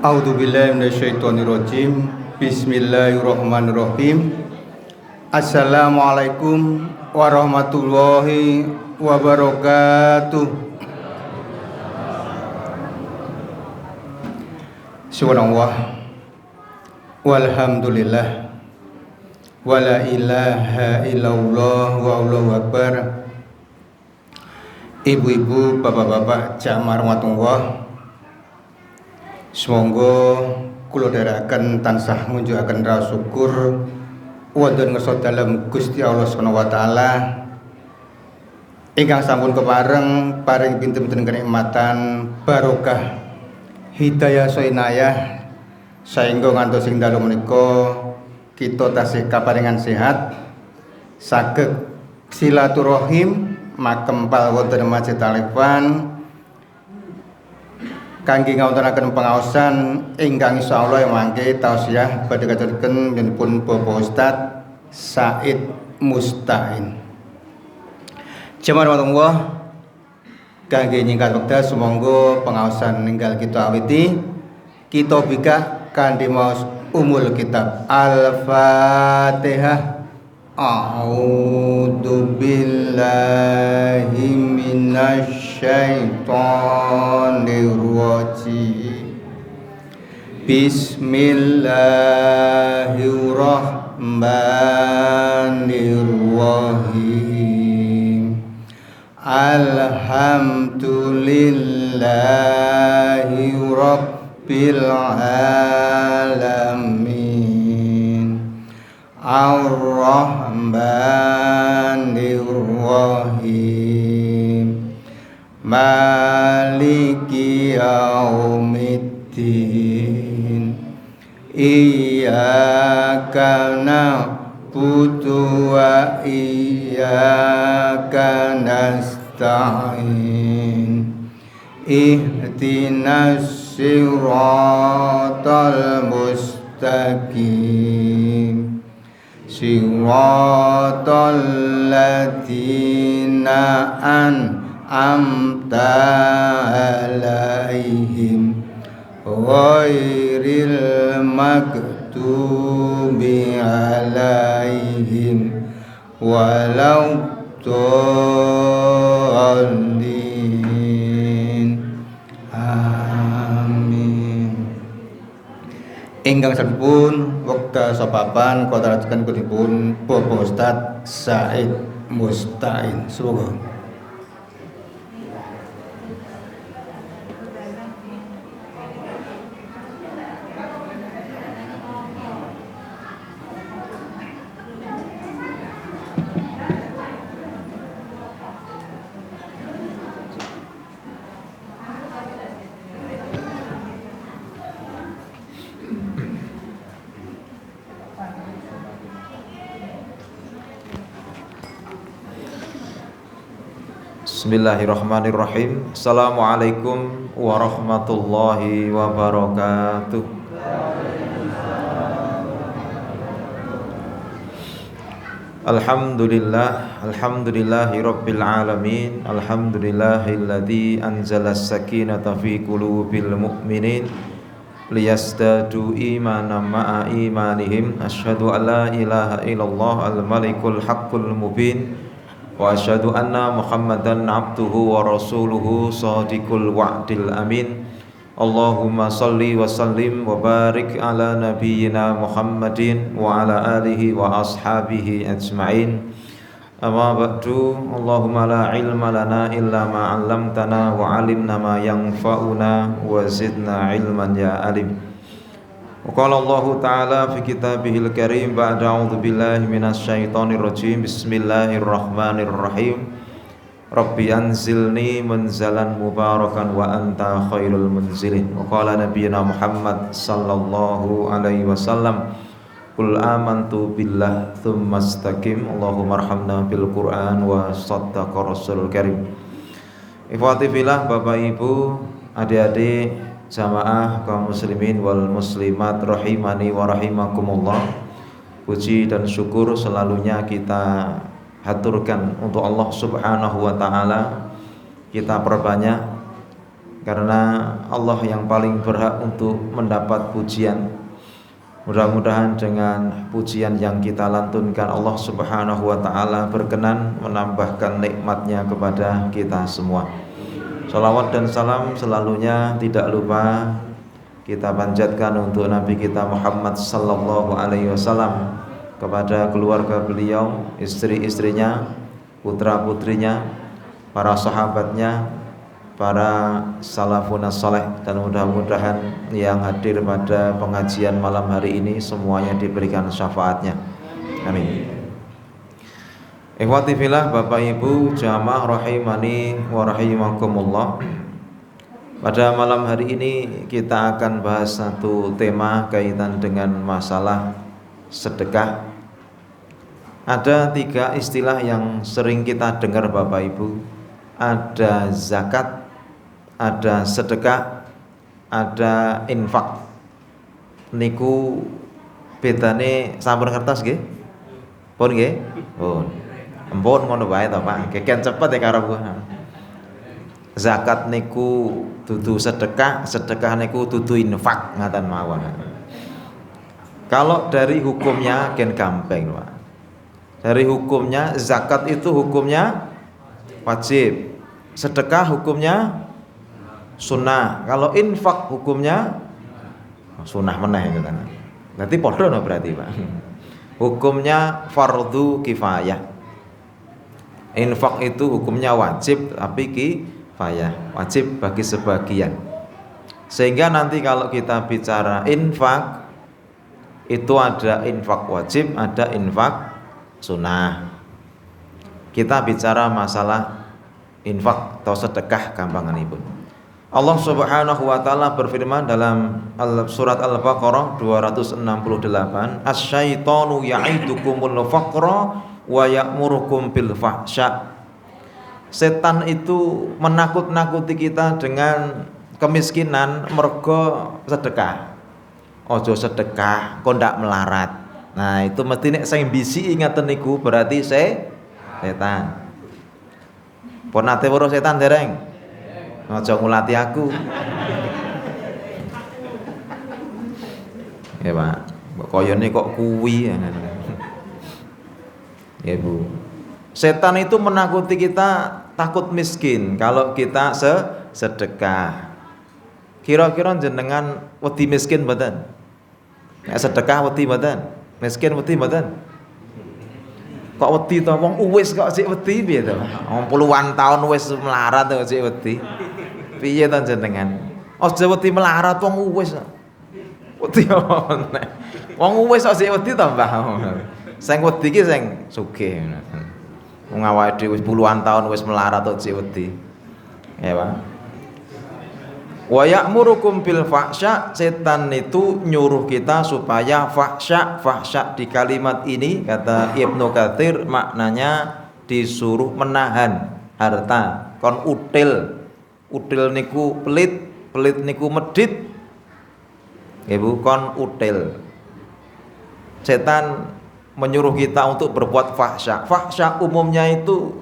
A'udzubillahi minasyaitonirrajim. Bismillahirrahmanirrahim. Assalamualaikum warahmatullahi wabarakatuh. Subhanallah walhamdulillah wala ilaha illallah wallahu akbar. Ibu-ibu, bapak-bapak, jamaah rahmatullah, semoga kula dherekaken tansah ngunjukaken rasa syukur wonten ngersa dalem Gusti Allah Subhanahu wa taala ingkang sampun kepareng paring pinten-pinten kenikmatan barokah hidayah sainayah saengga ngantos ing dalu menika kita tasih kaparingan sehat saged silaturahim makempal wonten Masjid Al-Ikhwan kangge ngawontenaken pengaosan ingkang insyaallah mangke tausiah badhe kajenengan menipun Bapak Ustaz Said Mustain. Jemaah Allah kangge nyingkat wekdal sumangga pengaosan ninggal kita awiti kita bika kanthi maos umul kitab Al-Fatihah. A'udzu billahi minasy syaithanir rajim. Bismillahirrahmanirrahim. Alhamdulillahi rabbil alamin. Ar-Rahmanir-Rahim. Maliki yaumiddin. Iyyaka na'budu wa iyyaka nasta'in. Ihdinas siratal mustaqim. Siratal ladzina an'amta 'alaihim ghairil maghdubi 'alaihim waladdallin. Amin. Ingkang sampun wekdal sapapan kula aturken pun Bapak Ustaz Said Mustain. Semoga Bismillahirrahmanirrahim. Assalamualaikum warahmatullahi wabarakatuh. Alhamdulillahi rabbil alamin. Alhamdulillahilladzi anzalas sakinata fi qulubil mu'minin liyazdadu imanan ma'a imanihim. Asyhadu an la ilaha illallah al-malikul haqqul mubin wa asyhadu anna Muhammadan abduhu wa rasuluhu shadiqul wa'dil amin. Allahumma salli wa sallim wa barik ala nabiyyina Muhammadin wa ala alihi wa ashabihi ajma'in. Amma ba'du. Allahumma la ilma lana illa ma 'allamtana wa 'allimna ma yanfa'una wa zidna ilman ya alim. Qala Allah Ta'ala fi kitabihil karim ba'da a'udzu billahi minasy syaithanir rajim. Bismillahirrahmanirrahim. Rabbi anzilni munzalan mubarakan wa anta khairul munzilin. Wa qala nabiyyuna Muhammad sallallahu alaihi wasallam qul amantu billah tsumma istaqim. Allahumma arhamna bil Qur'an wa saddaqa rasulul karim. Ikhwati fillah, Bapak Ibu, adik-adik jamaah kaum muslimin wal muslimat rahimani wa rahimakumullah. Puji dan syukur selalunya kita haturkan untuk Allah Subhanahu wa taala. Kita perbanyak karena Allah yang paling berhak untuk mendapat pujian. Mudah-mudahan dengan pujian yang kita lantunkan, Allah Subhanahu wa ta'ala berkenan menambahkan nikmatnya kepada kita semua. Salawat dan salam selalunya tidak lupa kita panjatkan untuk Nabi kita Muhammad sallallahu alaihi wasallam, kepada keluarga beliau, istri-istrinya, putra-putrinya, para sahabatnya, para salafun saleh, dan mudah-mudahan yang hadir pada pengajian malam hari ini semuanya diberikan syafaatnya. Amin. Ikhwati fillah, Bapak Ibu jamaah rahimani wa rahimakumullah. Pada malam hari ini kita akan bahas satu tema kaitan dengan masalah sedekah. Ada 3 istilah yang sering kita dengar Bapak Ibu. Ada zakat, ada sedekah, ada infak. Niku bedane sampun ngertos nggih? Pun nggih? Pun. Empun ngono wae to, Pak. Keken cepet ya karo kula. Zakat niku dudu sedekah, sedekah niku dudu infak, ngaten mawon. Kalau dari hukumnya gen gampang, Pak. Dari hukumnya zakat itu hukumnya wajib. Sedekah hukumnya sunnah. Kalau infak hukumnya sunnah meneh gitu kan. Berarti padha no berarti, Pak. Hukumnya fardu kifayah. Infak itu hukumnya wajib tapi kifayah, wajib bagi sebagian. Sehingga nanti kalau kita bicara infak itu ada infak wajib, ada infak sunnah. Kita bicara masalah infak atau sedekah gampanganipun. Allah Subhanahu wa ta'ala berfirman dalam surat Al-Baqarah 268, "Asy-syaitanu ya'idukumul faqra wa ya'murukum bil fahsya." Setan itu menakut-nakuti kita dengan kemiskinan mergo sedekah. Ojo sedekah kok ndak melarat. Nah, itu mesti nek sing bisi ingeten niku berarti setan. Pun nate weruh setan dereng? Aja ngulati aku. Ya, Pak. Mbok koyone kok kuwi. Ya, Bu. Setan itu menakuti kita takut miskin kalau kita sedekah. Kira-kira jenengan wedi miskin mboten? Nek sedekah wedi mboten? Miskin wedi mboten? Kok wedi to wong wis kok sik wedi piye to? Wong puluhan tahun wis melarat kok sik wedi. Piye to jenengan? Aja wedi melarat wong wis. Wedi apa? Wong wis kok sik wedi to, Mbah? Sing wedi ki sing sugih. Wong awake dhewe wis puluhan tahun wis melarat kok sik wedi. Ya, Pak. Wa ya'murukum bil fahsya, setan itu nyuruh kita supaya fahsya. Fahsya di kalimat ini kata Ibnu Katsir maknanya disuruh menahan harta. Kon util. Util niku pelit, pelit niku medit. Ibu kon util. Setan menyuruh kita untuk berbuat fahsya. Fahsya umumnya itu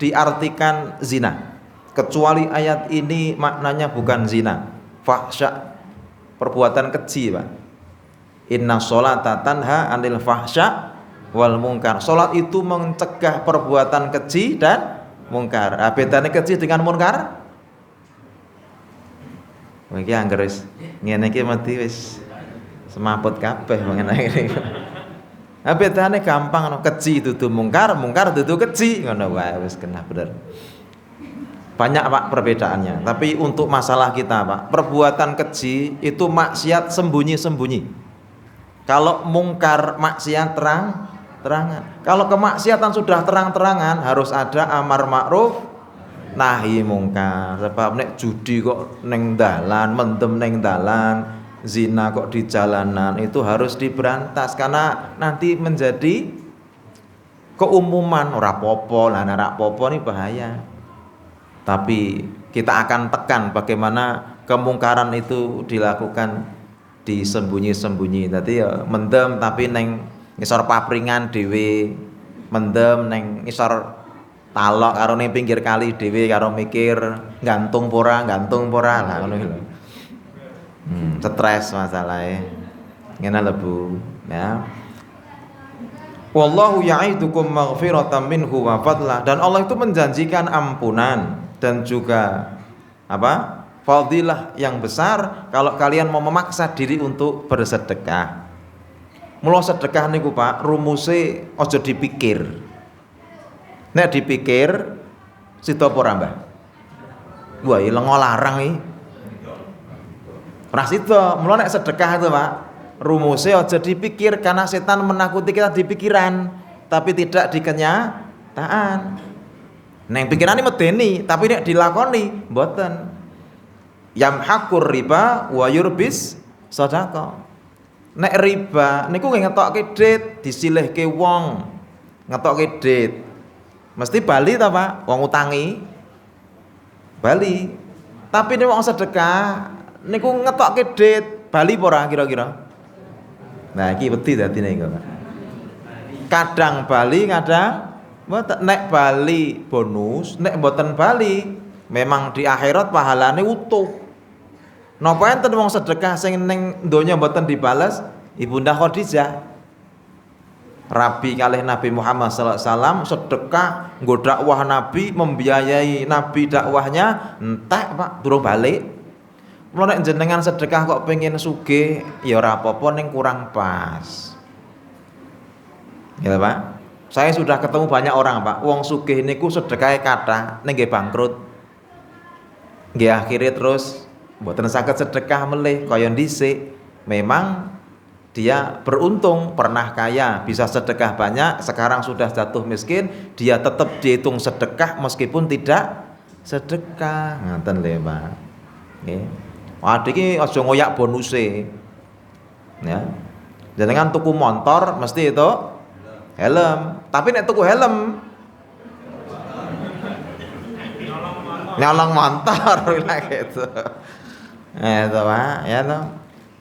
diartikan zina. Kecuali ayat ini maknanya bukan zina. Fahsya perbuatan keji, Pak. Inna sholata tanha 'anil fahsya wal munkar. Salat itu mencegah perbuatan keji dan mungkar. Bedane keji dengan munkar? Iki angger wis ngene iki mesti wis semaput kabeh mengenai iki. Bedane gampang, keji dudu mungkar, mungkar dudu keji, ngono wae wis kena bener. Banyak, Pak, perbedaannya. Tapi untuk masalah kita, Pak, perbuatan keji itu maksiat sembunyi-sembunyi. Kalau mungkar maksiat terang-terangan. Kalau kemaksiatan sudah terang-terangan harus ada amar ma'ruf nahi mungkar. Sebab nek judi kok neng dalan, mendem neng dalan, zina kok di jalanan, itu harus diberantas karena nanti menjadi keumuman. Ora popo, lah ora popo ini bahaya. Tapi kita akan tekan bagaimana kemungkaran itu dilakukan disembunyi-sembunyi. Tadi ya mendem tapi neng ngisor papringan dhewe, mendem neng ngisor talok karo ning pinggir kali dhewe karo mikir gantung pora lah ngono lho. Stres masalahe. Ngene lho Bu, ya. Wallahu ya'idukum maghfiratan minhu wa fadla, dan Allah itu menjanjikan ampunan dan juga apa? Fadilah yang besar kalau kalian mau memaksa diri untuk bersedekah. Mula sedekah niku Pak, rumuse aja dipikir. Nek dipikir sida apa ora Mbah? Wah, lengo larang iki. Ora sida, mula nek sedekah itu Pak, rumuse aja dipikir karena setan menakuti kita di pikiran, tapi tidak di kenyataan. Neng pikirane medeni, tapi nek dilakoni mboten. Yamhakur riba wa yurbis shadaqah. Nek riba niku ngetokke dit, disilihke wong. Ngetokke dit. Mesti bali ta, Pak? Wong utangi bali. Tapi nek wong sedekah niku ngetokke dit, bali apa ora kira-kira? Nah, iki wedi dadine iku, Pak. Kadang bali, kadang mboten. Nek bali bonus, nek mboten bali memang di akhirat pahalane utuh. Napa enten wong sedekah sing ning donya mboten dibales? Ibunda Khadijah. Rabi kalih Nabi Muhammad sallallahu alaihi wasallam sedekah nggo dakwah Nabi, membiayai Nabi dakwahnya, entek Pak durung balik. Mula nek jenengan sedekah kok pengen sugih, ya ora apa-apa ning kurang pas. Ya Pak. Saya sudah ketemu banyak orang Pak, wong sugih niku sedekahe kathah ning nggih bangkrut. Nggih akhire terus mboten saged sedekah melih kaya dhisik. Memang dia beruntung pernah kaya, bisa sedekah banyak, sekarang sudah jatuh miskin, dia tetap dihitung sedekah meskipun tidak sedekah. Ngoten lho, Pak. Nggih. Adik iki aja ngoyak bonuse. Ya. Jenengan tuku motor mesti itu helm, tapi nek tuku helm nyolong motor gitu. Itu Pak, ya toh.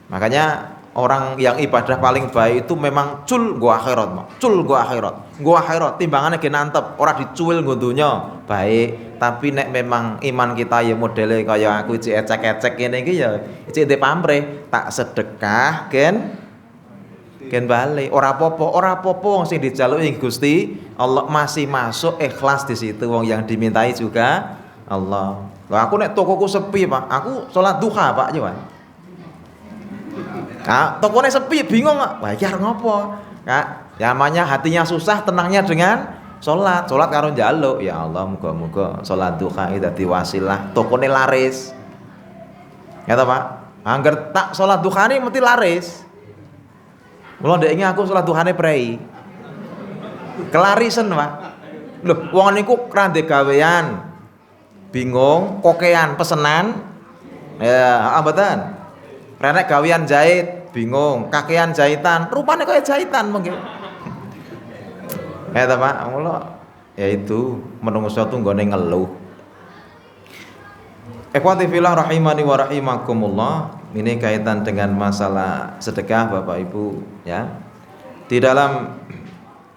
Makanya orang yang ibadah paling baik itu memang cul nggo akhirat, Pak. Cul nggo akhirat. Nggo akhirat timbangane ge nantep, ora dicuil nggo donya. Baik, tapi nek memang iman kita ya modele kaya aku cek ecek-ecek ngene iki ya cek ndek pamrih, tak sedekah gen balik. Ora apa-apa wong sing dijaluki Gusti Allah masih masuk ikhlas di situ, wong yang dimintai juga Allah. Lah aku nek tokoku sepi, Pak. Aku salat duha, Pak, ya, Pak. Kak, tokone sepi bingung, Pak. Wah, iki arep ngopo? Kak, namanya hatinya susah, tenangnya dengan salat. Salat karo njaluk, ya Allah, muga-muga salat duha iki dadi wasilah tokone laris. Ya ta, Pak? Angger tak salat duhane mesti laris. Mula ndek aku salat duhane prei. Kelarisen, Pak. Lho, wong niku krande gawean. Bingung, kokean pesenan. Ya, mboten. Renek gawean jahit, bingung, kakean jahitan, rupane kaya jahitan mengke. Ta Pak, mula ya itu menungso tu nggone ngeluh. Ikhwati fillah rahimani wa rahimakumullah. Ini kaitan dengan masalah sedekah Bapak Ibu, ya. Di dalam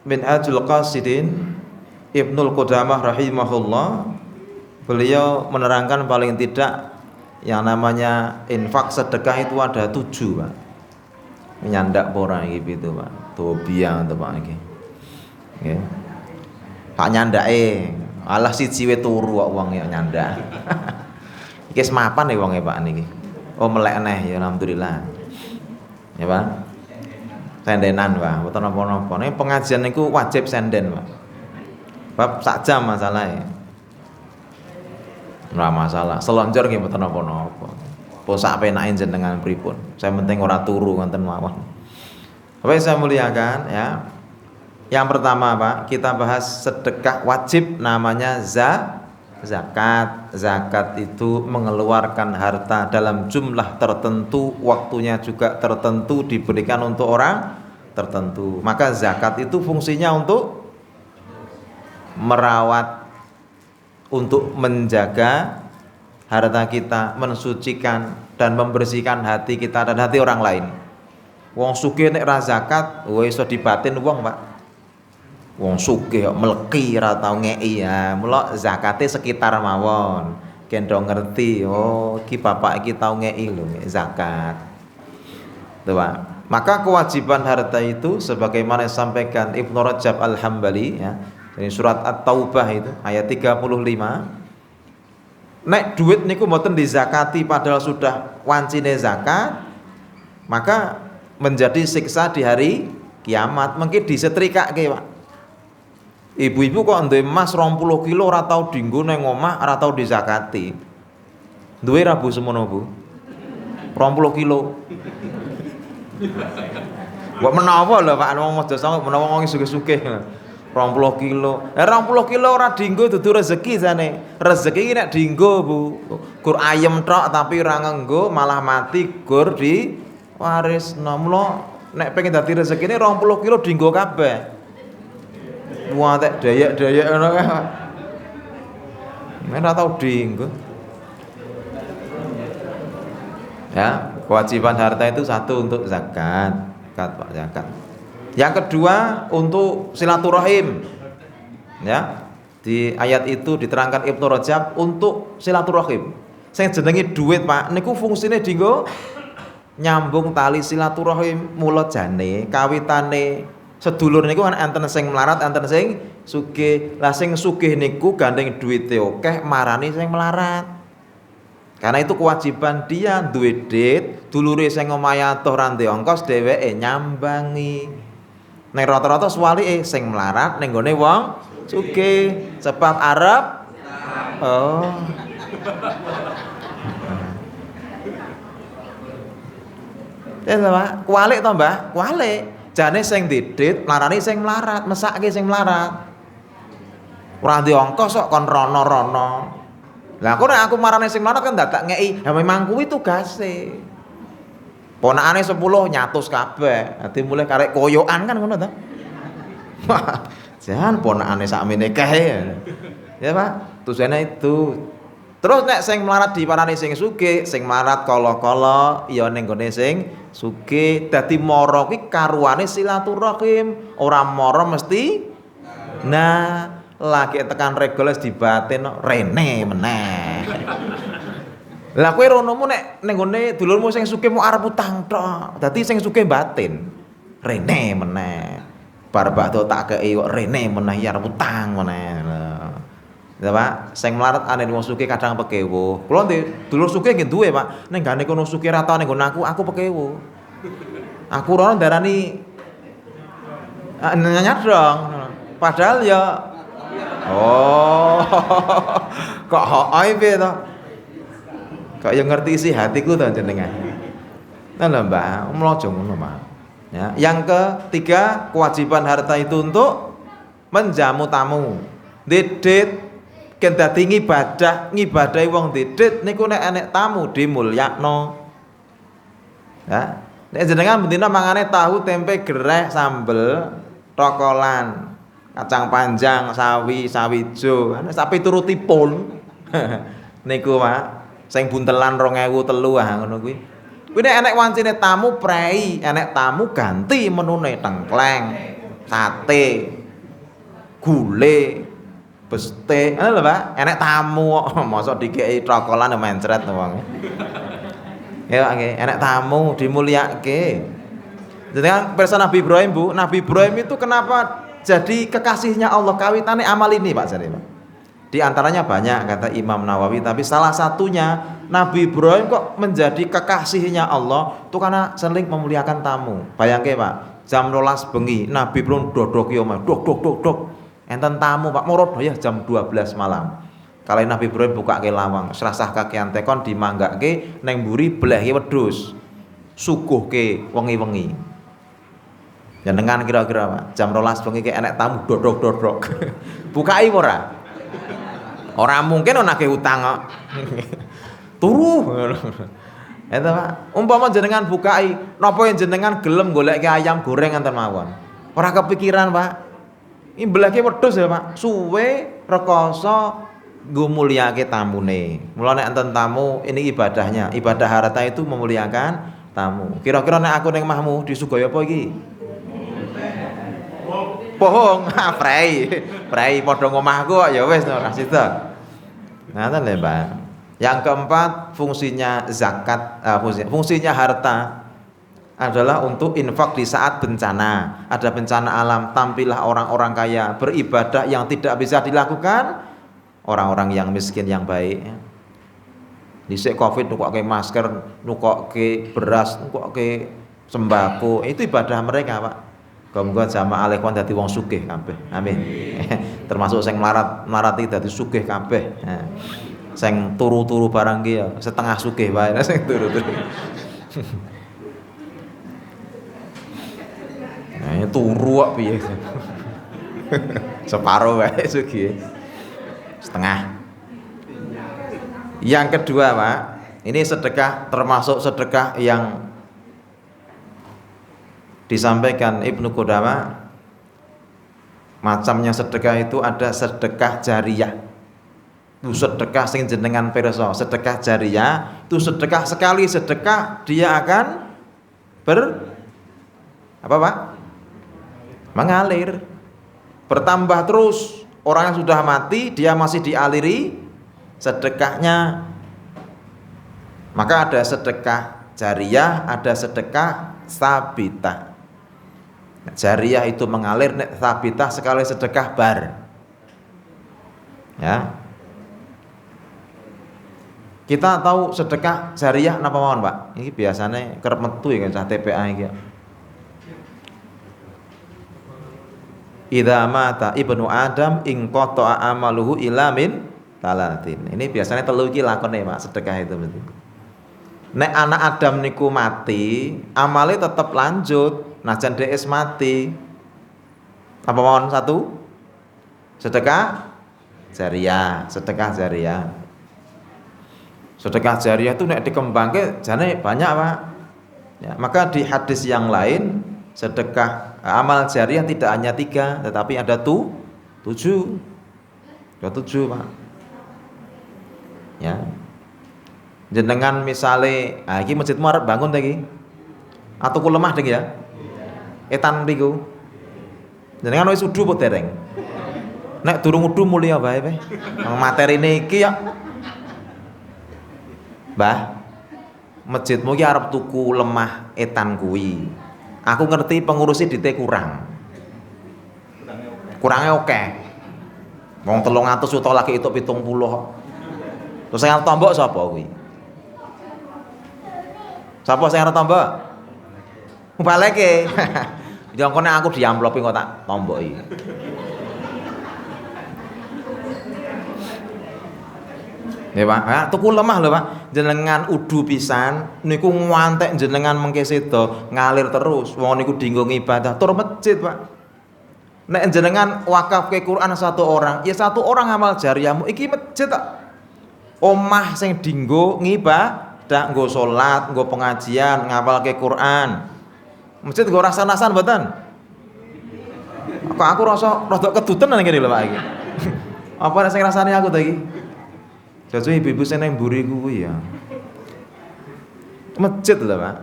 Minhajul Qasidin Ibnul Qudamah rahimahullah, beliau menerangkan paling tidak yang namanya infak sedekah itu ada 7, Pak. Nyandak pora iki pitu, Pak. Tobia to Pak iki. Nggih. Pak nyandake, alah siji we turu kok wong ya nyandak. Iki wis mapan ya wonge Pak niki. Oh melek neh ya alhamdulillah. Ya Pak. Sendenan, Pak. Mboten napa-napa. Nek pengajian niku wajib senden, Pak. Bab sak jam masalahe. Ora masalah, selonjor nggih mboten napa-napa. Po sak penake jenengan pripun. Saya penting ora turu ngoten mawon. Bapak saya muliakan ya. Yang pertama, Pak, kita bahas sedekah wajib namanya zakat. Zakat itu mengeluarkan harta dalam jumlah tertentu, waktunya juga tertentu, diberikan untuk orang tertentu. Maka zakat itu fungsinya untuk merawat, untuk menjaga harta kita, mensucikan dan membersihkan hati kita dan hati orang lain. Wong sugih nek ra zakat, wis iso dibatin wong, Pak. Wong sugih kok meleki ora tau ngeki ya. Mula zakate sekitar mawon. Kendo ngerti, oh iki bapak iki tau ngeki lho zakat. Tuh, Pak. Maka kewajiban harta itu sebagaimana disampaikan Ibnu Rajab Al-Hambali ya, dari surat At-Taubah itu ayat 35. Nek duit niku mboten dizakati padahal sudah wancine zakat, maka menjadi siksa di hari kiamat. Mungkin disetrikake, Pak. Ibu-ibu kok duwe emas 20 kilo ora tau dienggo nang omah, ora tau dizakati. Duwe ra Bu semono, Bu? 20 kilo. Kok menawa lho Pak, wong aja sang menawa wong sugih-sugih. 20 kilo. 20 kilo ora dienggo dudu rezeki jane. Rezeki iki nek dienggo, Bu. Gur ayem tok tapi ora ngenggo malah mati gur di warisno. Mula nek pengen dadi rezekine 20 kilo dienggo kabeh. Wah tek dayak-dayak ngono kae. Nek ora tau dienggo. Ya, kewajiban harta itu satu untuk zakat, zakat. Yang kedua untuk silaturahim. Ya. Di ayat itu diterangkan Ibnu Rajab untuk silaturahim. Sing jenenge duit, Pak, niku fungsine dienggo nyambung tali silaturahim. Mula jane kawitane sedulur niku kan enten sing melarat, enten sing sugih. Lah sing sugih niku gandeng duwite akeh marani sing melarat. Karena itu kewajiban dia duwe dit, dulure sing omahe atuh ra ndek ongkos dheweke nyambangi. Ning rata-rata suwalike sing melarat ning gone wong sugih, sebab arep oh. Ya Pak, kualik to, Mbah? Kualik. Jane sing didit, larani sing melarat, mesake sing melarat. Ora ndek ongkos kok kon rono-rono. Lah aku marane sing melarat kan dadak ngeki. Ya memang kuwi tugase. Ponakane 10 nyatus kabeh. Dadi mulai karek koyokan kan ngono ta. Jangan ponakane sakmene kae. Ya Pak, tujuane itu. Terus nek sing melarat diparani sing sugih, sing melarat kala-kala ya ning gone sing sugih. Dadi mara ki karuane silaturahim, ora mara mesti nah lagi tekan regoles dibatin rene meneh. Lah kowe ronomu nek ning gone dulurmu sing sugih mau arep utang tok. Dadi sing sugih batin. Rene meneh. Bar bakdo tak kei kok rene meneh arep utang meneh. Ya Pak, sing melarat ane wong sugih kadang pekewo. Kula dulur sugih nggih duwe, Pak. Ning gane kono sugih ra tau ning aku pekewo. Aku rono darani nyadong. Padahal ya oh. Kok hoi piye to? Kok yang ngerti isi hatiku to jenengan. Nah lho Mbak, mlojo ngono, Pak. Ya, yang ketiga kewajiban harta itu untuk menjamu tamu. Didit ken dadi ngibadahi wong didit niku nek enek tamu dimulyakno. Ya, nek jenengan bendina mangane tahu, tempe, gereh, sambel, tokolan, kacang panjang, sawi ijo, sapi turutipun. Niku, Pak. Sing buntelan 2003 ngono kuwi. Kuwi nek enek wancine tamu prei, enek tamu ganti menune tengkleng, sate, gule, beste. Ngono lho, Pak. Enek tamu kok mosok dikeki cokolan mencret wong. Ya, nggih, enek tamu dimulyake. Jenengan pirsa Nabi Ibrahim, Bu. Nabi Ibrahim itu kenapa jadi kekasihnya Allah? Kawitane amal ini, Pak, jare, Pak. Di antaranya banyak kata Imam Nawawi, tapi salah satunya Nabi Ibrahim kok menjadi kekasihnya Allah itu karena sering memuliakan tamu. Bayangke, Pak, jam 12 bengi Nabi Ibrahim dodok yo dok. Enten tamu, Pak, moro ya jam 12 malam. Kalau Nabi Ibrahim bukake lawang, serasah kakean tekon dimanggake neng mburi blehe wedhus. Suguhke wengi-wengi. Ya dengan kira-kira, Pak, jam 12 bengi ke enek tamu dodok. Bukai ora? Ora mungkin nagih utang kok. Turu. Eta Pak, umpama jenengan bukai, napa jenengan gelem goleke ayam goreng enten mawon. Ora kepikiran, Pak. Iki mbeleke wedhus ya, Pak. Suwe rekoso nggo mulyake tamune. Mula nek enten tamu, ini ibadahnya. Ibadah harta itu memuliakan tamu. Kira-kira nek aku ning mahmu disugih apa iki? Pohong, prei padha ngomahku kok ya wis ora sida. Ngoten lho, Pak. Yang keempat, fungsinya zakat, fungsinya harta adalah untuk infak di saat bencana. Ada bencana alam, tampillah orang-orang kaya beribadah yang tidak bisa dilakukan orang-orang yang miskin yang baik. Dhisik Covid nukokke masker, nukokke beras, nukokke sembako, itu ibadah mereka, Pak. Muga-muga jamaah alekon dadi wong sugih kabeh. Amin. Termasuk sing melarat dadi sugih kabeh. Sing turu-turu barang ki ya setengah sugih wae sing turu-turu. Nah, turu kok piye? Separo wae sugih. Setengah. Yang kedua, Pak, ini sedekah termasuk sedekah yang disampaikan Ibnu Qudamah. Macamnya sedekah itu ada sedekah jariyah. Itu sedekah sing jenengan pirsa, sedekah jariyah itu sedekah sekali sedekah dia akan apa, Pak? Mengalir. Bertambah terus. Orang yang sudah mati dia masih dialiri sedekahnya. Maka ada sedekah jariyah, ada sedekah sabitah. Jariyah itu mengalir, sabitah sekali sedekah bar. Ya. Kita tahu sedekah jariyah napa mawon, Pak? Ini biasanya kerep metu ya kan TPA iki. Idza mata ibnu Adam in qata'a amaluhu ila min talatin. Ini biasanya telu iki lakone, Pak, sedekah itu mesti. Nek anak Adam niku mati, amale tetap lanjut, najan DS mati. Apa mawon satu? Sedekah jariyah, sedekah jariyah. Sedekah jariyah itu nek dikembangke jane banyak, Pak. Ya, maka di hadis yang lain sedekah amal jariyah tidak hanya 3 tetapi ada 7. Ada 7, Pak. Ya. Jenengan misale, iki masjidmu arep bangun ta iki? Atuku lemah ding ya. Etan mriku. Jenengan wis udu apa dereng? Nek durung udu mulya bae pe. Materine iki ya. Mbah, masjidmu ki arep tuku lemah etan kuwi. Aku ngerti pengurusi dite kurang. Kurangnya oke. Wong 300 juta lagi itu 70. Terus sing arep tombok sapa kuwi? Sapa sing arep tombok? Mubaleke. Jongkone aku diamplopi kok tak tomboki. Ya, Pak. Nah, tuku lemah lho, Pak. Jenengan udu pisan niku ngantek jenengan mengke sedo ngalir terus. Wong niku dienggo ibadah tur masjid, Pak. Nek jenengan wakaf ke Quran satu orang, ya satu orang amal jariyahmu iki masjid tak. Omah sing dienggo ngibadah, nggo salat, nggo pengajian, ngapalke Quran. Masjid nggo rasan-rasan mboten? Kok aku rasa rada keduten nang kene lho, Pak iki. Apa sing rasane aku ta iki? Jajo ibu-ibu sing nang mburi kuwi ya. Masjid lho, Pak.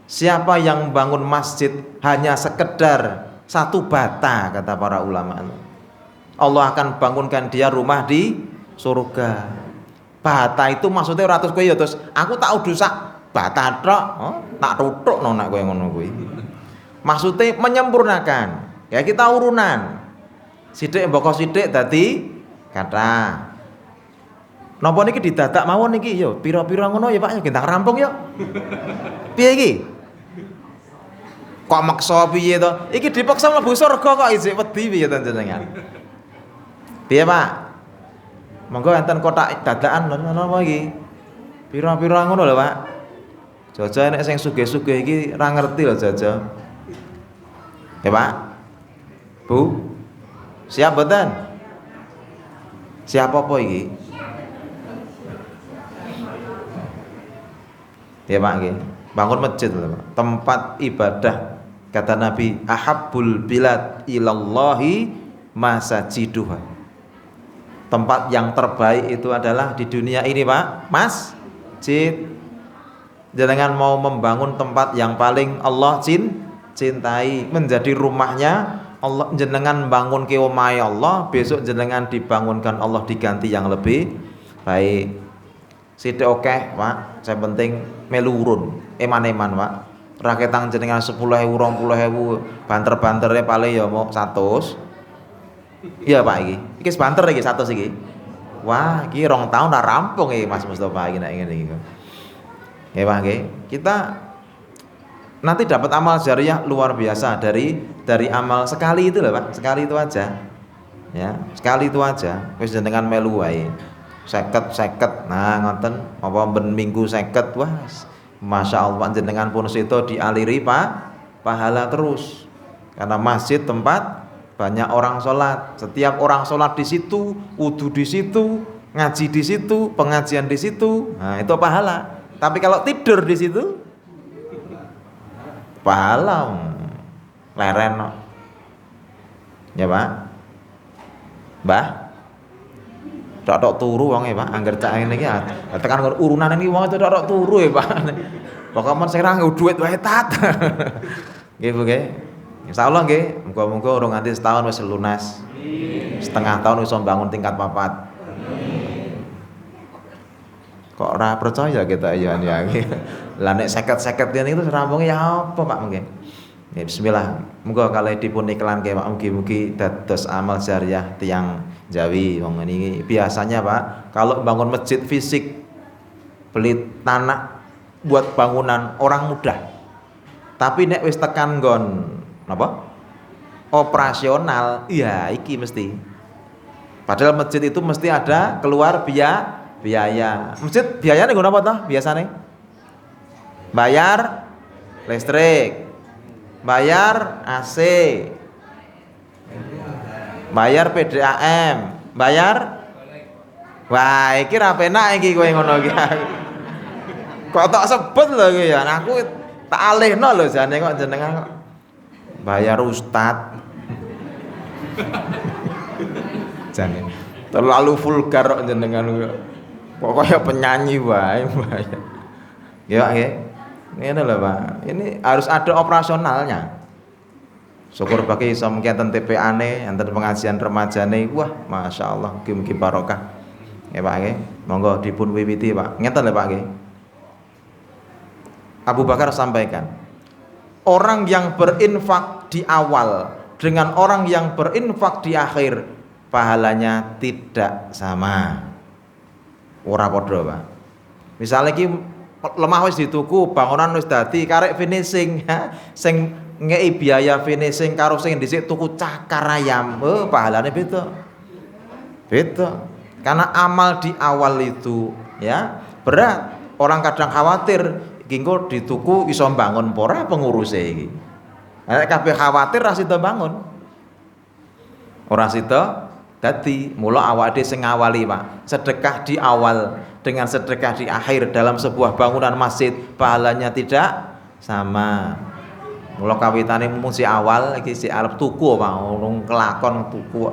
Siapa yang bangun masjid hanya sekedar satu bata, kata para ulama, Allah akan bangunkan dia rumah di surga. Bata itu maksudnya ratus kowe ya terus aku tak udu sak bata tok, tak tutuk nek kowe ngono kuwi. Maksudnya menyempurnakan. Ya kita urunan. Sithik mboko sithik dadi kata. Napa niki didadak mawon niki ya pira-pira ngono ya Pak, gendang rampung ya. Piye iki? Kok maksa piye to? Iki dipaksa mlebu surga kok isih wedi piye to jenengan? Piye, Pak? Monggo enten kotak dadakan napa iki? Pira-pira ngono lho, Pak. Jaja nek sing sugih-sugih iki ora ngerti lho Jaja. Ya, Pak. Bu. Siap mboten? Siap apa iki? Ya, Pak nggih. Bangun masjid lho, Pak. Tempat ibadah. Kata Nabi, ahabbul bilad ilallahi masajiduha. Tempat yang terbaik itu adalah di dunia ini, Pak, masjid. Jangan mau membangun tempat yang paling Allah cintai, menjadi rumahnya Allah jenengan bangun ke omahe Allah, besok jenengan dibangunkan Allah diganti yang lebih baik. Sithik akeh, Pak. Saya penting melu urun, eman-eman, Pak. Raketang jenengan 10.000, 20.000, banter-bantere paling ya mau 100. Iya, Pak iki. Iki banter iki 100 iki. Wah, iki 2 tahun dah rampung iki Mas Mustofa iki nek ngene iki. Nggih, Pak nggih. Kita nanti dapat amal jariah luar biasa dari amal sekali itu loh Pak, sekali itu aja ya, sekali itu aja wis jenengan melu wae 50 nah ngoten apa ben minggu 50 wah Masya Allah jenengan pun situ dialiri Pak pahala terus karena masjid tempat banyak orang sholat, setiap orang sholat di situ, wudu di situ, ngaji di situ, pengajian di situ, nah itu pahala. Tapi kalau tidur di situ pahala leren no. Ya Pak Mbah tok turu wong e Pak angger cak ngene iki tekan urunan iki wong itu tok turu ya Pak pokoke men sing ra duit wae tat nggih Bu nggih insyaallah nggih muga-muga urung nganti setahun wis lunas setengah tahun wis bangun tingkat 4 kok ora percaya kita ya lah nek 50-50 ini itu rampunge ya apa Pak mungkin ya bismillah muga kalih dipun iklanke Pak mugi-mugi dados amal jariah tiyang Jawi wong ini biasanya Pak kalau bangun masjid fisik beli tanah buat bangunan orang mudah tapi nek wis tekan nggon napa operasional ya iki mesti padahal masjid itu mesti ada keluar biaya. Masjid biayanya nggo napa toh biasane? Bayar listrik, bayar AC, bayar PDAM, bayar wah iki ra penak iki kowe ngono iki. Kok tak sebut lho iki ya. Aku tak alihno lho jane kok jenengan bayar ustad. Jane terlalu vulgar kok jenengan pokoknya penyanyi wae bayar. Ya nggih. Ngene lho Pak. Ini harus ada operasionalnya. Syukur bagi iso mengkenten TPA-ne, enten pengajian remajane. Wah, Masya Allah, mugi-mugi barokah. Nggih Pak nggih. Monggo dipun wiwiti Pak. Ngeten lho Pak nggih. Abu Bakar sampaikan, orang yang berinfak di awal dengan orang yang berinfak di akhir pahalanya tidak sama. Ora padha, Pak. Misale iki lemah wis dituku, bangunan wis dadi, karek finishing, sing ngeki biaya finishing karo sing dhisik tuku cakar ayam, pahalane beda. Beda. Karena amal di awal itu ya berat. Orang kadang khawatir iki engko dituku iso bangun apa ora penguruse iki. Nek kabeh khawatir ra sida bangun. Ora sida dadi mula awake sing ngawali Pak. Sedekah di awal dengan sedekah di akhir dalam sebuah bangunan masjid pahalanya tidak sama. Mula kawitane mung si awal iki si arep tuku Pak, urung kelakon tuku.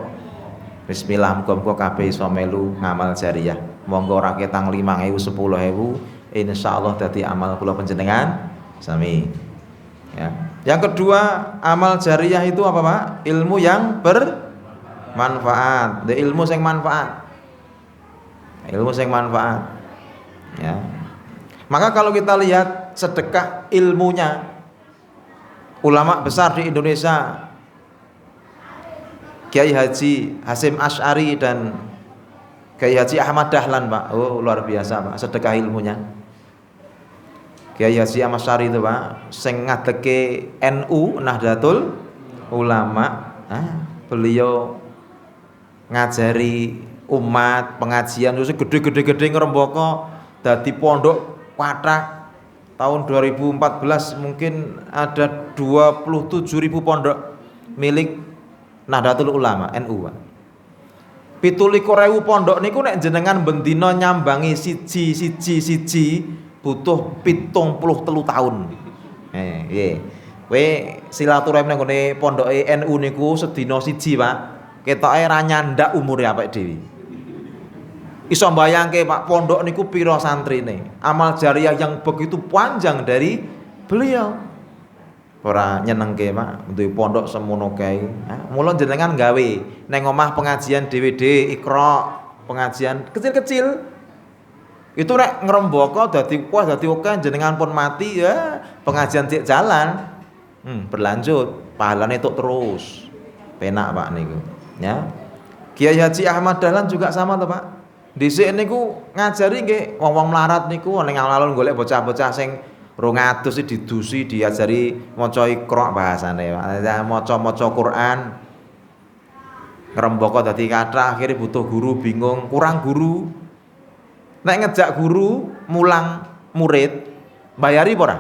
Bismillah muga-muga kabeh iso melu ngamal jariah. Monggo ora ketang 5.000 10.000 insyaallah dadi amal kula panjenengan sami. Ya. Yang kedua, amal jariah itu apa Pak? Ilmu yang manfaat, ilmu sing manfaat. Ilmu sing manfaat. Ya. Maka kalau kita lihat sedekah ilmunya ulama besar di Indonesia Kiai Haji Hasyim Asy'ari dan Kiai Haji Ahmad Dahlan Pak. Oh, luar biasa Pak sedekah ilmunya. Kiai Haji Ahmad Asy'ari itu Pak sing ngadeke NU Nahdlatul Ulama. Beliau ngajari umat pengajian terus gede-gede ngrembaka dadi pondok Wathah tahun 2014 mungkin ada 27.000 pondok milik Nahdlatul Ulama NU. 17.000 pondok niku nek jenengan bendina nyambangi siji butuh 73 tahun. Nggih. Kowe silaturahim nang ngene pondoke NU niku sedina siji Pak. Ketoke ra nyandak umure awake dhewe. Iso mbayangke Pak pondok niku pira santrine. Amal jariah yang begitu panjang dari beliau. ora nyenengke Pak duwe pondok semono kae. Mula jenengan gawe neng omah pengajian DVD Iqra, pengajian kecil-kecil. Itu rek ngrembaka dadi puas dadi akeh jenengan pun mati ya pengajian cek jalan. Berlanjut, pahalane tok terus. Penak Pak niku, ya. Kiai Haji Ahmad Dahlan juga sama to Pak. Dhisik niku ngajari nggih wong-wong melarat niku ning alun-alun golek bocah-bocah sing 200 didusi diajari maca Iqra bahasane Pak. Maca Quran. Ngrembaka dadi kathah akhire butuh guru bingung, kurang guru. Nek ngejak guru mulang murid bayari apa ora?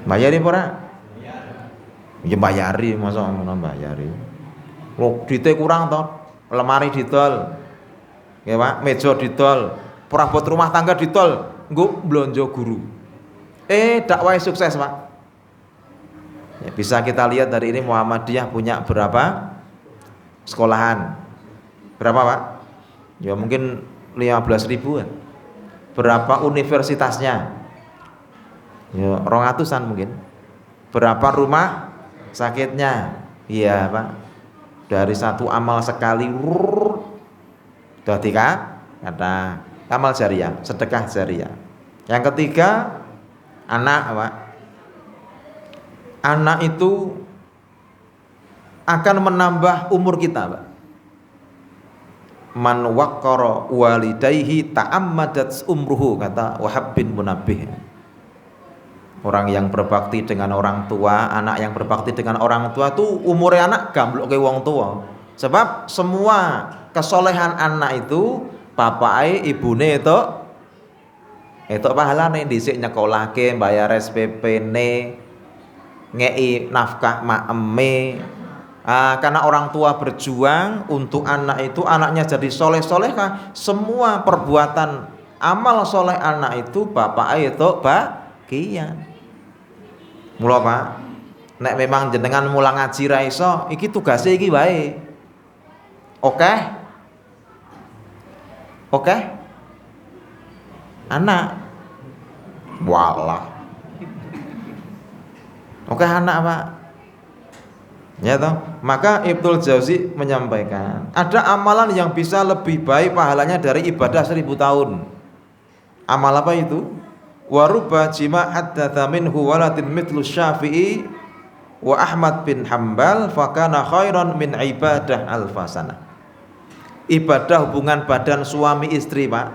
Bayari apa ora? Ya bayari, masa ngono bayari. Lho dite kurang to, lemari didol. Nggih Pak, meja didol, perabot rumah tangga didol, nggo blonjo guru. Dakwah sukses Pak. Ya, bisa kita lihat dari ini Muhammadiyah punya berapa sekolahan? Berapa Pak? Ya mungkin 15 ribuan. Berapa universitasnya? Ya 200-an mungkin. Berapa rumah sakitnya? Iya Pak. Dari satu amal sekali dadi kata amal jariah, sedekah jariah. Yang ketiga anak Pak. Anak itu akan menambah umur kita Pak. Man waqqara walidayhi ta'ammadat umruhu, kata Wahab bin Munabbih. Orang yang berbakti dengan orang tua, anak yang berbakti dengan orang tua tuh umurnya anak gamblok ke wong tua. Sebab semua kesolehan anak itu bapake ibune itu pahalane dhisik nyekolahke, bayar SPP-ne, ngei nafkah maeme. Karena orang tua berjuang untuk anak itu, anaknya jadi soleh-solehah, semua perbuatan amal soleh anak itu bapak itu bagian. Mula Pak, nek memang jenengan mulang ngaji ra iso, iki tugase iki wae. Oke? Anak. Walah. Oke anak Pak. Ya toh, maka Ibnul Jauzi menyampaikan ada amalan yang bisa lebih baik pahalanya dari ibadah 1000 tahun. Amal apa itu? Waruba jima haddatsa minhu waladin mithlu Syafi'i wa Ahmad bin Hambal fakana khairan min ibadah alfasana. Ibadah hubungan badan suami istri Pak,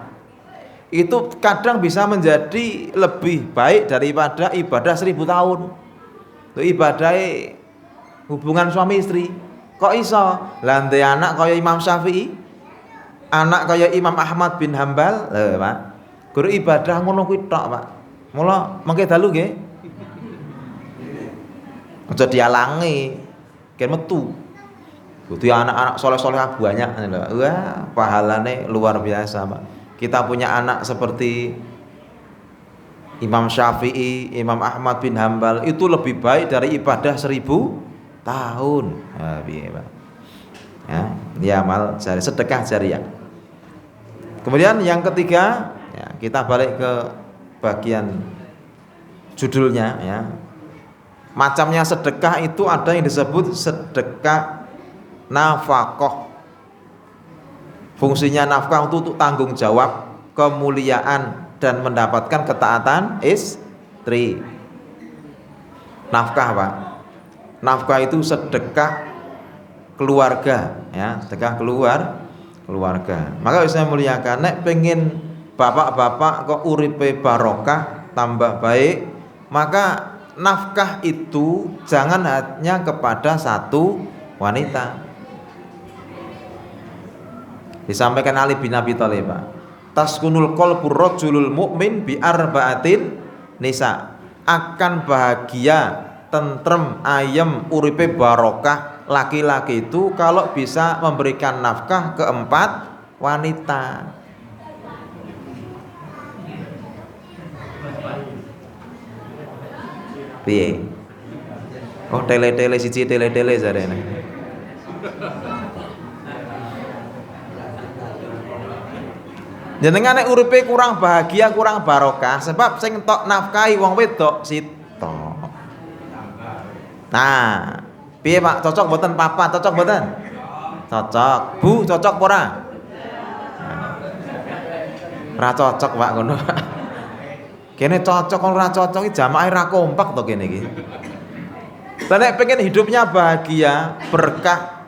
itu kadang bisa menjadi lebih baik daripada ibadah 1000 tahun. Itu ibadah hubungan suami istri. Kok iso? Lante anak kaya Imam Syafi'i, anak kaya Imam Ahmad bin Hambal. Pak, guru ibadah ngono kuwi tok Pak. Mula mengke dalu nggih. Aja dialangi. Ken metu. Kudu anak-anak soleh-soleh banyak. Wah, pahalane luar biasa Pak. Kita punya anak seperti Imam Syafi'i, Imam Ahmad bin Hambal, itu lebih baik dari ibadah 1000 tahun. Piye Pak? Ya, amal jariah, sedekah jariah. Kemudian yang ketiga, ya, kita balik ke bagian judulnya ya. Macamnya sedekah itu ada yang disebut sedekah nafkah. Fungsinya nafkah untuk tanggung jawab, kemuliaan dan mendapatkan ketaatan istri. Nafkah Pak. Nafkah itu sedekah keluarga ya, sedekah keluarga. Maka saya muliakan, nek pengen bapak-bapak kok uripe barokah tambah baik, maka nafkah itu jangan hanya kepada satu wanita. Disampaikan Ali bin Abi Thalib, taskunul qalbur rajulul mu'min bi arba'atin nisa. Akan bahagia, tentrem, ayem, uripe barokah laki-laki itu kalau bisa memberikan nafkah ke 4 wanita. Piye? Oh, tele-tele siji tele-tele jarene. Jenengan nek uripe kurang bahagia, kurang barokah sebab sing entuk nafkahi wong wedok sitok. Nah, piye Pak? Cocok mboten papa? Cocok mboten? Cocok. Bu, cocok apa ora? Ora cocok Pak ngono. Kene cocok ora cocok iki jamaah ra kompak to kene iki. Lah nek pengen hidupnya bahagia, berkah,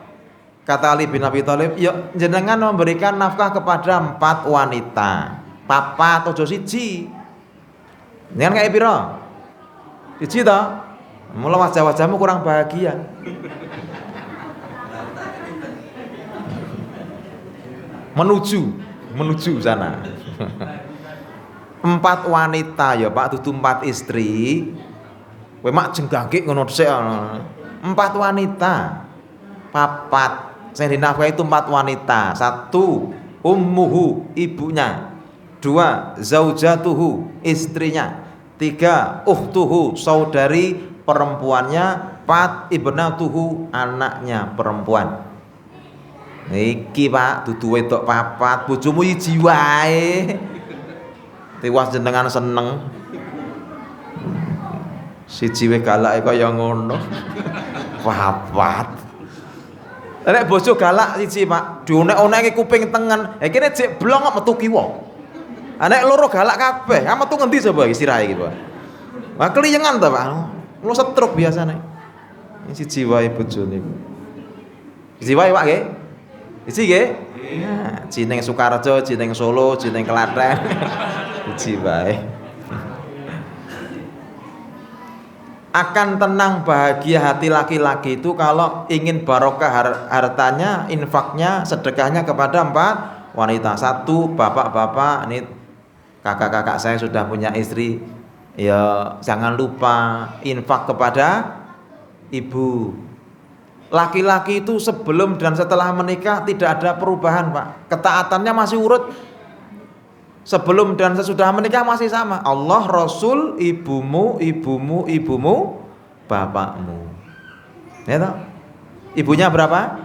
kata Ali bin Abi Thalib, ya jenengan memberikan nafkah kepada 4 wanita. Papat aja siji. Jangan kayak piro? Siji to? Mula wajah-wajahmu kurang bahagia. Menuju sana. 4 wanita ya Pak, dudu 4 istri. Kowe mak jenggangke ngono sik. 4 wanita. Papat. Sing dinafkahi itu 4 wanita. 1 ummuhu, ibunya. 2 zaujatuhu, istrinya. 3 ukhtuhu, saudari perempuannya. 4 ibnatuhu, anaknya perempuan. Iki Pak, dudu wedok papat, bojomu iki wae. Tiwas jenengan seneng. Siji wae galake kaya ngono. Papat. Nek bojo galak siji Pak, dionek-oneki kuping tengen. Ha kene jek blong kok metu kiwa. Nek loro galak kabeh, metu ngendi coba iki sirahe iki, Pak? Wah kliyengan to, Pak. Lu setruk biasane. Siji wae bojone. Siji wae Pak nggih. Siji nggih? Nah, jeneng Sukarjo, jeneng Solo, jeneng Klaten. Siji wae. Akan tenang bahagia hati laki-laki itu kalau ingin barokah hartanya, infaknya, sedekahnya kepada 4 wanita. 1 bapak-bapak, ini kakak-kakak saya sudah punya istri, ya jangan lupa infak kepada ibu. Laki-laki itu sebelum dan setelah menikah tidak ada perubahan Pak, ketaatannya masih urut. Sebelum dan sesudah menikah masih sama. Allah, Rasul, ibumu, bapakmu. Ya toh? Ibunya berapa?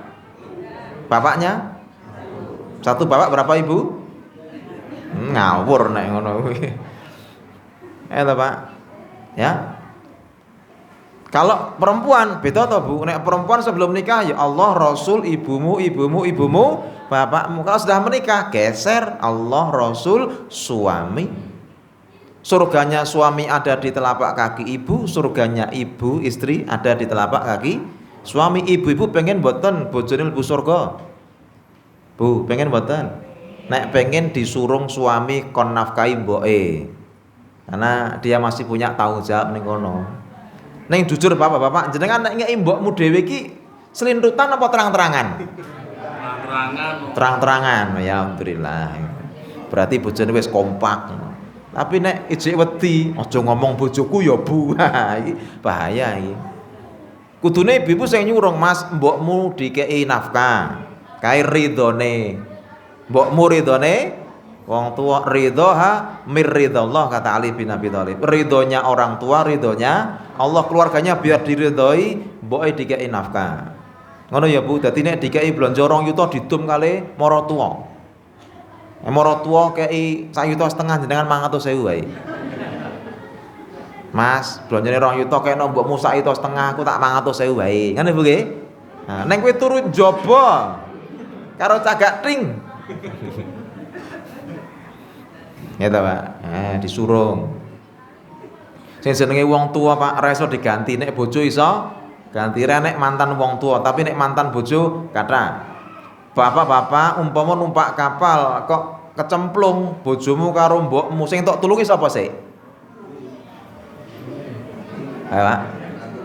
Bapaknya? 1 bapak berapa ibu? Ngawur nek ngono kuwi. Ya toh Pak? Ya. Kalau perempuan beda toh Bu. Nek perempuan sebelum nikah ya Allah, Rasul, ibumu, bapakmu. Kalau sudah menikah geser Allah, Rasul, suami. Surganya suami ada di telapak kaki ibu, surganya ibu istri ada di telapak kaki suami. Ibu-ibu pengen boten bojone mlebu surga? Bu, pengen boten? Nek pengen disurung suami kon nafkahi mboke. Karena dia masih punya tanggung jawab ning kono. Ning jujur Bapak-bapak, jenengan nek ngeki mbokmu dhewe iki selintutan apa terang-terangan? Terang-terangan. Ya alhamdulillah. Berarti bojone wis kompak. Tapi nek ijik wedi, aja ngomong bojoku ya Bu. Iki bahaya iki. Kudune ibu sing nyurung, Mas, mbokmu dikei nafkah. Kae ridone. Mbokmu ridone wong tua, ridhoha mir ridhallah, kata Ali bin Abi Thalib. Ridhonya orang tua, ridhonya Allah, keluarganya biar diridhoi, mboke dikei nafkah. Ngono ya Bu, dadi nek dikei blonjo 2 yuta didum kali mara tuwa. Mara tuwa kei 1,5 juta jenengan 500.000 wae. Mas, blonjone 2 yuta kena mbokmu 1,5 juta aku tak 500.000 wae. Ngene Bu nggih? Nah, nek kowe turu njaba karo cagak ting. Ya ta, Pak. Disurung. Sing jenenge wong tua Pak ra iso diganti, nek bojo iso ganti. Nek mantan wong tua, tapi nek mantan bojo kathah. Bapak-bapak umpama numpak kapal kok kecemplung bojomu karo mbokmu, sing tok tulungi sapa sik? Ayo Pak.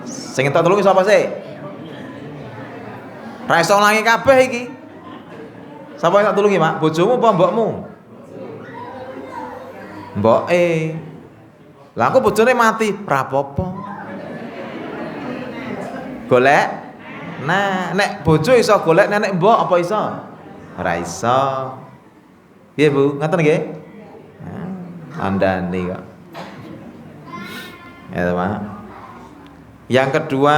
Sing tok tulungi sapa sik? Ra iso langi kabeh iki. Sapa yang tak tulungi, Pak? Bojomu apa mbokmu? Mboke. Lah aku bojone mati, ra apa-apa. Golek. Nah, nek bojo iso golek nenek mbok apa iso? Ora iso. Piye Bu? Ngoten nggih? Andane kok. Ya, Pak. Yang kedua,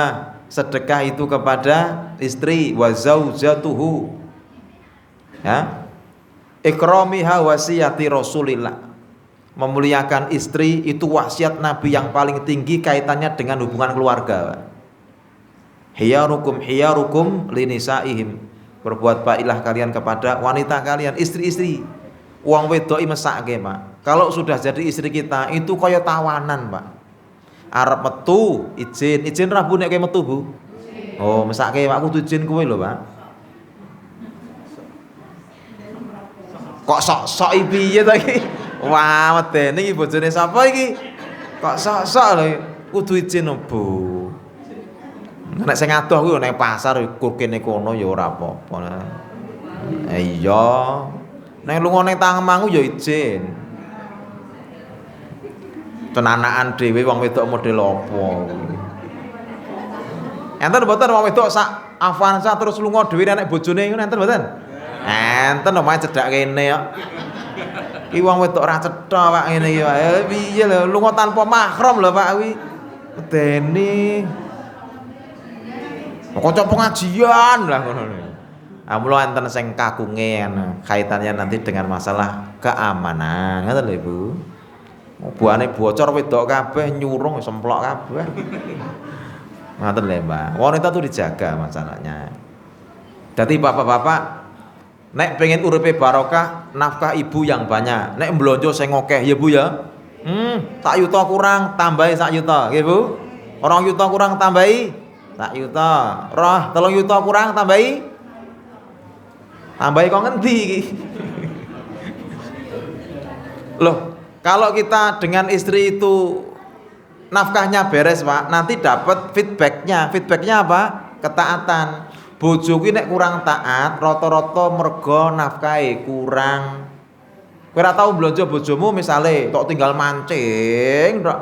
sedekah itu kepada istri, wa zaujatuhu. Ya. Ikramiha wasiyati Rasulillah. Memuliakan istri itu wasiat Nabi yang paling tinggi kaitannya dengan hubungan keluarga, Pak. hiyarukum linisaihim. Berbuat baiklah kalian kepada wanita kalian, istri-istri. Wong wedok mesake, Pak. Kalau sudah jadi istri kita itu kaya tawanan, Pak. Arep metu, izin rabu nek kowe metu, Bu. Oh, mesake Pak kudu izin kowe lho, Pak. Kok sok-sok piye ta iki? Wah, medene iki bojone sapa iki? Kok sok-sok lho, kudu izin, Bu. Nek sing adoh kuwi nang pasar kene kono ya ora apa-apa. Iya. Nek lunga ning Tangmangu ya izin. Tenanaan dhewe wong wedok model apa kuwi. Enten mboten wong wedok sak Avanza terus lunga dhewe nek bojone ngono enten mboten? Enten omahe cedhak kene kok. Ki wong wedok ora cetha Pak ngene iki Pak. Piye lho lunga tanpa mahram lho Pak kuwi. Medeni. Kanca pengajian lah ngono. Ah mula enten sing kagunge kaitannya nanti dengan masalah keamanan. Ngoten lho Ibu. Buane bocor wedok kabeh nyurung semplok kabeh. Ngoten lho Mbak. Wanita tuh dijaga masalahnya. Jadi bapak-bapak nek pengen uripe barokah nafkah ibu yang banyak. Nek mblonjo sing akeh ya Bu ya. Sak yuta kurang tambahi sak yuta, nggih Bu. 2 yuta kurang tambahi sak yuta, 3 yuta kurang tambahi kok ngendi iki? Loh, kalau kita dengan istri itu nafkahnya beres Pak, nanti dapat feedbacknya. Feedbacknya apa? Ketaatan. Bojo kuwi nek kurang taat, rata-rata mergo nafkahe kurang. Kowe ora tau blonjo bojomu misale tok tinggal mancing, tok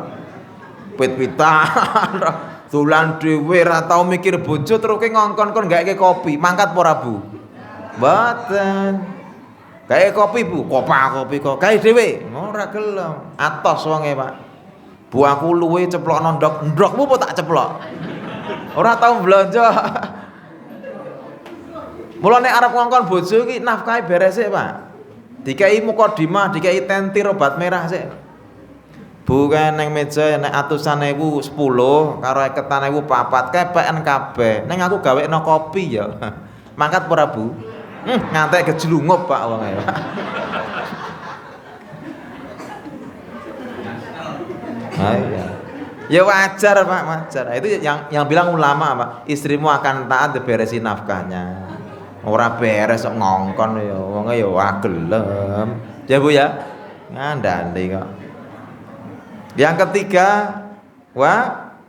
pit-pitan, dolan dhewe ora tau mikir bojo terus ke ngongkon kon gaeke kopi, mangkat apa ora Bu? Mboten. Gawe kopi Bu, kopi kok gawe dhewe. Ora gelem. Atos wonge, Pak. Bu aku luwe ceplokno ndokmu apa tak ceplok? Ora tau blonjo. Mula nek arep ngongkon bojo iki nafkahe beres sik, Pak. Dikai mukadimah, dikai tentir obat merah sik. Bu kan neng meja nek atusan 1010 karo 5004 kepeken kabeh. Neng aku gawekno kopi ya. Mangkat ora Bu? Ngantek gejlungup Pak wong e. Iya. Ya wajar Pak, wajar. Itu yang bilang ulama Pak, istrimu akan taat beresin nafkahnya. Ora beres kok ngongkon ya, wong e ya ora gelem. Ya Bu ya. Ngandani kok. Yang ketiga,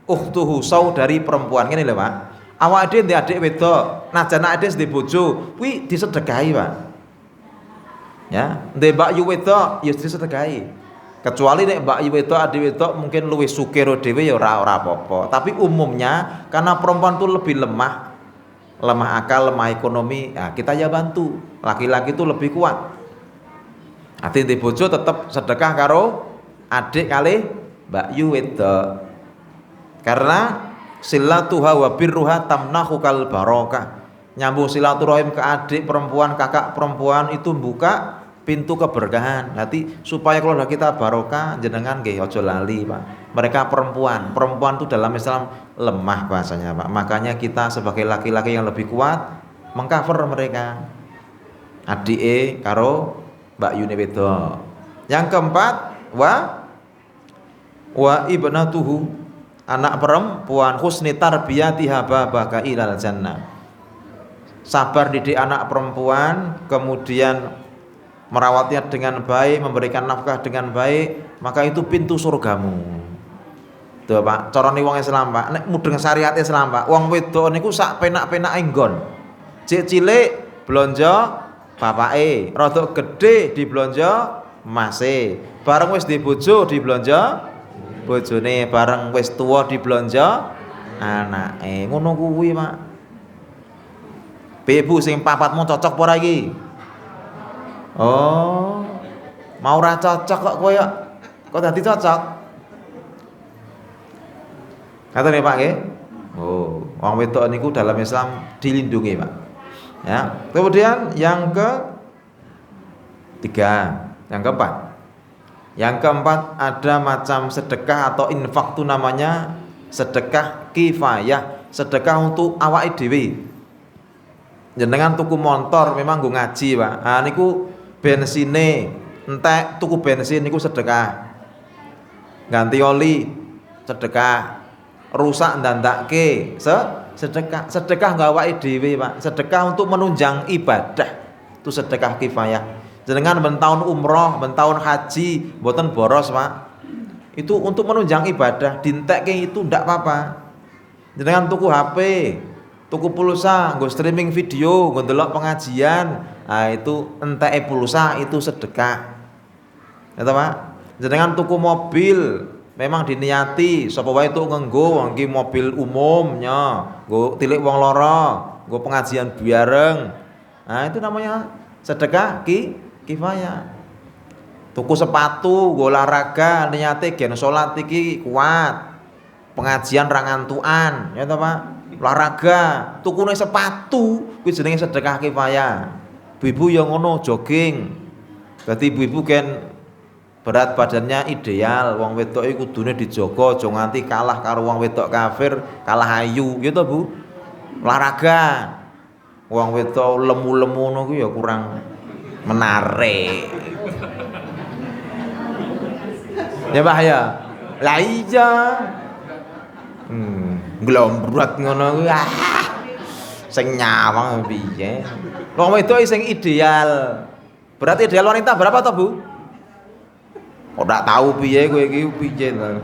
ukhtuhu saudari perempuan ngene lho Pak. Awake dhewe adik wedok, najan adik ndek bojo, kuwi disedekahi Pak. Ya, ndek mbakyu wedok ya disedekahi. Kecuali nek mbakyu wedok adik wedok mungkin luwih sugih dhewe ya ora apa-apa. Tapi umumnya karena perempuan tuh lebih lemah akal, lemah ekonomi, ya kita ya bantu. Laki-laki itu lebih kuat. Ati ndek bojo tetep sedekah karo adik kali mbakyu wedok. Karena silatuha wa birruha tamnahu kal barokah. Nyambung silaturahim ke adik perempuan, kakak perempuan itu buka pintu keberkahan. Nanti supaya keluarga kita barokah jenengan nggih aja lali, Pak. Mereka perempuan itu dalam Islam lemah bahasanya, Pak. Makanya kita sebagai laki-laki yang lebih kuat mengcover mereka. Adike karo Mbak Yuni wedok. Yang keempat wa ibnatuhu, anak perempuan husni tarbiyatiha babaka ilal jannah. Sabar didik anak perempuan, kemudian merawatnya dengan baik, memberikan nafkah dengan baik, maka itu pintu surgamu. Tuh Pak, carane wong Islam Pak, nek mudeng syariat Islam Pak, wong wedok niku sak penak-penake nggon. Cik cilik blonjo bapake, rada gedhe diblonjo mase. Bareng wis di bojo diblonjo bojone, bareng wis tuwa diblonjo anake. Ngono kuwi, Pak. Bebu sing papatmu cocok apa ora iki? Oh. Mau ora cocok kok kowe kok dadi cocok? Kata nih Pak nggih. Oh, wong wedok niku dalam Islam dilindungi, Pak. Ya. Kemudian yang keempat. Yang keempat ada macam sedekah atau infak itu namanya sedekah kifayah, sedekah untuk awake dhewe. Jenengan tuku motor memang nggo ngaji, Pak. Ah niku bensine entek tuku bensin niku sedekah. Ganti oli sedekah. Rusak ndandake sedekah. Sedekah nggo awake dhewe, Pak. Sedekah untuk menunjang ibadah. Itu sedekah kifayah. Jenengan ben taun umroh, ben taun haji, mboten boros, Pak. Itu untuk menunjang ibadah, dintekke itu ndak apa-apa. Jenengan tuku HP, tuku pulsa, nggo streaming video, nggo ndelok pengajian, nah itu enteke pulsa itu sedekah. Ya ta, Pak? Jenengan tuku mobil, memang diniati sapa wae tuku nganggo iki mobil umumnya, nggo tilik wong lara, nggo pengajian bareng. Nah, itu namanya sedekah kifayah. Tuku sepatu, nggo olahraga, niate gen salat iki kuat. Pengajian ra ngantukan, ya ta, Pak? Olahraga, tukune sepatu kuwi jenenge sedekah kifayah. Ibu yang ngono jogging. Berarti ibu-ibu kan berat badannya ideal, wong wedok iku kudune dijaga aja nganti kalah karo wong wedok kafir, kalah ayu, ya ta, Bu? Olahraga. Wong wedok lemu-lemu ngono ku ya kurang menarik. Ya, Pak ya. Lah iya. Glombrot ngono kuwi. Sing nyawang piye? Wong wedok sing ideal. Berarti ideal wanita berapa to, Bu? Ora tahu piye kowe iki piye to.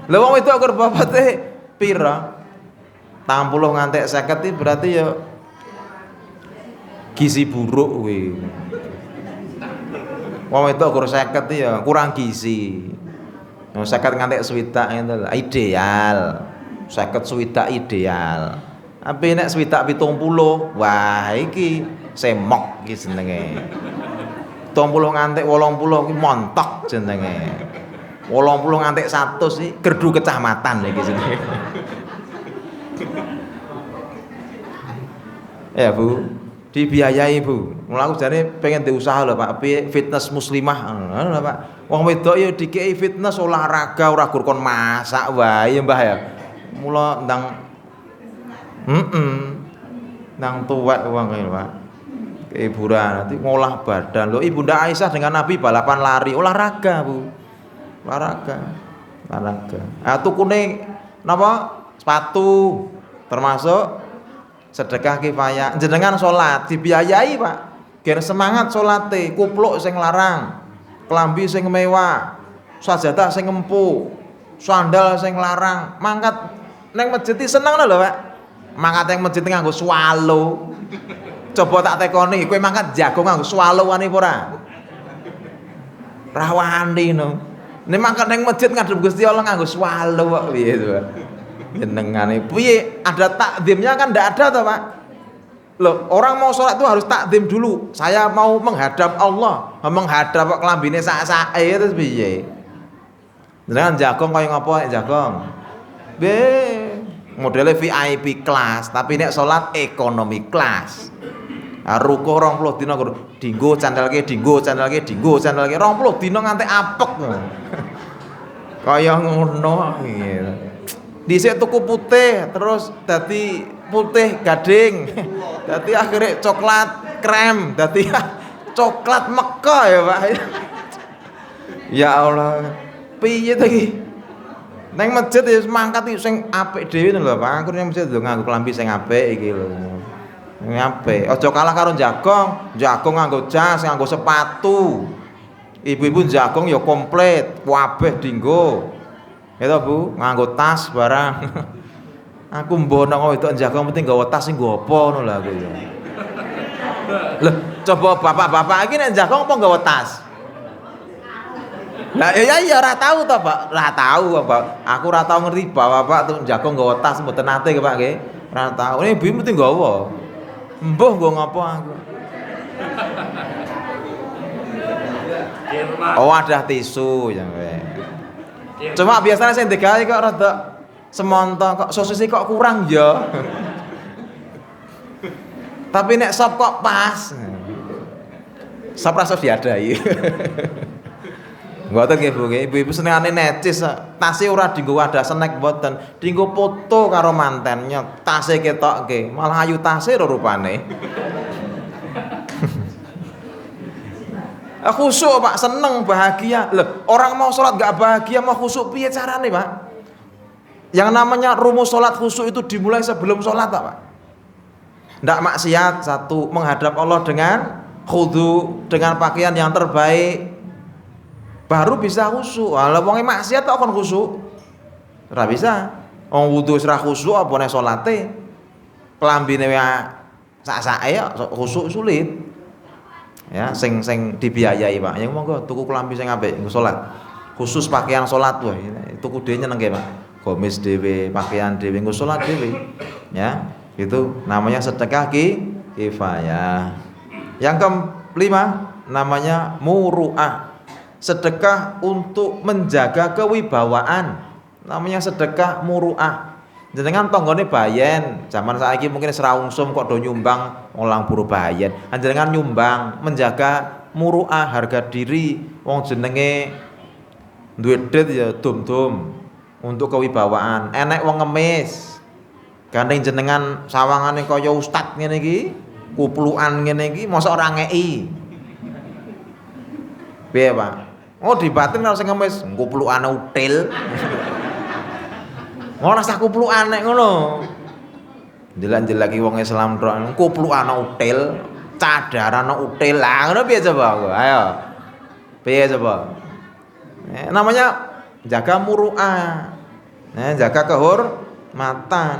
Lah wong wedok kur babate pira? 60 ngantek 50 iki berarti ya gizi buruk kuwi. Wong wedok kur 50 ya kurang gizi. 50 ngantek 60 itu ideal. 50 swidak ideal. Tapi nek swidak 70, wah iki semok iki jenenge. 70 ngantek 80 iki montok jenenge. 80 ngantek 100 iki gerdu kecamatan iki jenenge. Ya, Bu. Dibiayai, Bu. Mula aku jane pengen diusaha lho, Pak. Fitness muslimah ngono lho, Pak. Wong wedok ya dikei fitness olahraga ora gur kon masak wae, Mbah ya. Mula ndang ndang tuwek wong iki, Pak. Hiburan nanti ngolah badan. Loh, Ibunda Aisyah dengan Nabi balapan lari, olahraga, Bu. Olahraga. Ah tukune napa? Sepatu termasuk sedekah kifayah. Jenengan salat dibiayai, Pak. Gen semangat salate, kupluk sing larang, klambi sing mewah, sajadah sing empuk, sandal sing larang. Mangkat neng masjid seneng lho, Pak. Mangkat neng masjid nganggo swalo. Coba tak tekoni, kowe mangkat jago nganggo swalo wani apa ora? Ra wani no. Nek mangkat neng masjid ngadep Gusti Allah nganggo swalo kok piye to, Pak? Jenengane piye? Ada takdimnya kan ndak ada toh, Pak? Loh, orang mau sholat itu harus takdim dulu. Saya mau menghadap Allah, menghadap kelambine sak-sake terus piye? Jenengan jagong kaya ngapa jagong? Be, modele VIP kelas, tapi nek sholat ekonomi kelas. Ruko 20 dina dinggo candalke 20 dina nganti apek. Kaya ngono gitu. Dhisik tuku putih terus dadi putih gading. Dadi akhirnya coklat krem, dadi coklat Mekah ya, Pak. Ya Allah. Piye to iki? Neng masjid ya mangkat iki sing apik dhewe lho, Pak. Aku nang masjid yo nganggo klambi sing apik iki lho. Sing apik. Aja kalah karo jagong. Jagong nganggo jas, nganggo sepatu. Ibu-ibu jagong ya komplit, kabeh dienggo. Ya toh, Bu, nganggo tas barang. Aku mbono kok wedok jagong penting nggawa tas sing nggo apa ngono lho aku ya. Lho, coba bapak-bapak iki nek jagong apa nggawa tas? Lah ya ora tahu toh, Pak. Ora tahu, Pak. Aku ora tahu ngerti bapak-bapak tuh jagong nggawa tas mboten nate ke, Pak nggih. Ora tahu. Ini ibu mesti nggawa. Mbuh nggo ngapa aku. Oh, ada tisu ya, cuma biasanya saya digawe kok rada semonto kok sosisnya kok kurang ya. Tapi nek sop kok pas. Sop rasa diadai. Mboten nggih Bu, ibu-ibu senengane necis, tase ora dienggo wadah snack mboten, dienggo foto karo mantennya, tase ketokke, malah ayu tase rupane. Khusyuk Pak, seneng, bahagia. Loh, orang mau sholat gak bahagia, mau khusyuk piye carane Pak? Yang namanya rumus sholat khusyuk itu dimulai sebelum sholat Pak. Ndak maksiat, satu, menghadap Allah dengan khudu, dengan pakaian yang terbaik, baru bisa khusyuk. Lah wong maksiat kok kon khusyuk? Ora bisa. Wong wudu wis ra khusyuk apa nek salate? Klambine sak-sake ya khusyuk sulit. Ya, sing dibiayai Pak. Ya monggo tuku klambi sing apik nggo salat. Khusus pakaian salat wae. Tuku dhewe nyenengke Pak. Gomis dhewe, pakaian dhewe nggo salat dhewe. Ya, itu namanya sedekah kifayah. Yang kelima namanya muru'ah. Sedekah untuk menjaga kewibawaan, namanya sedekah muru'ah. Jenengan tanggane bayen, zaman saiki mungkin seraungsum kok do nyumbang ngolang buru bayen. Jenengan nyumbang menjaga muru'ah, harga diri. Wong jenenge duwe duit ya dum-dum untuk kewibawaan. Enek wong ngemis, gandeng jenengan sawangane kaya ustad ngene iki, kuplukan ngene iki, mosok ora ngeki. Piye Pak? Oh dibatin karo sing ngemis, kuplukane util. Ora sak kuplukane ngono. Jelan-jelaki wong Islam tok, kuplukane util, cadarane util. Lah ngono piye coba? Ayo. Piye coba? Namanya jaga muru'ah. Jaga kehormatan.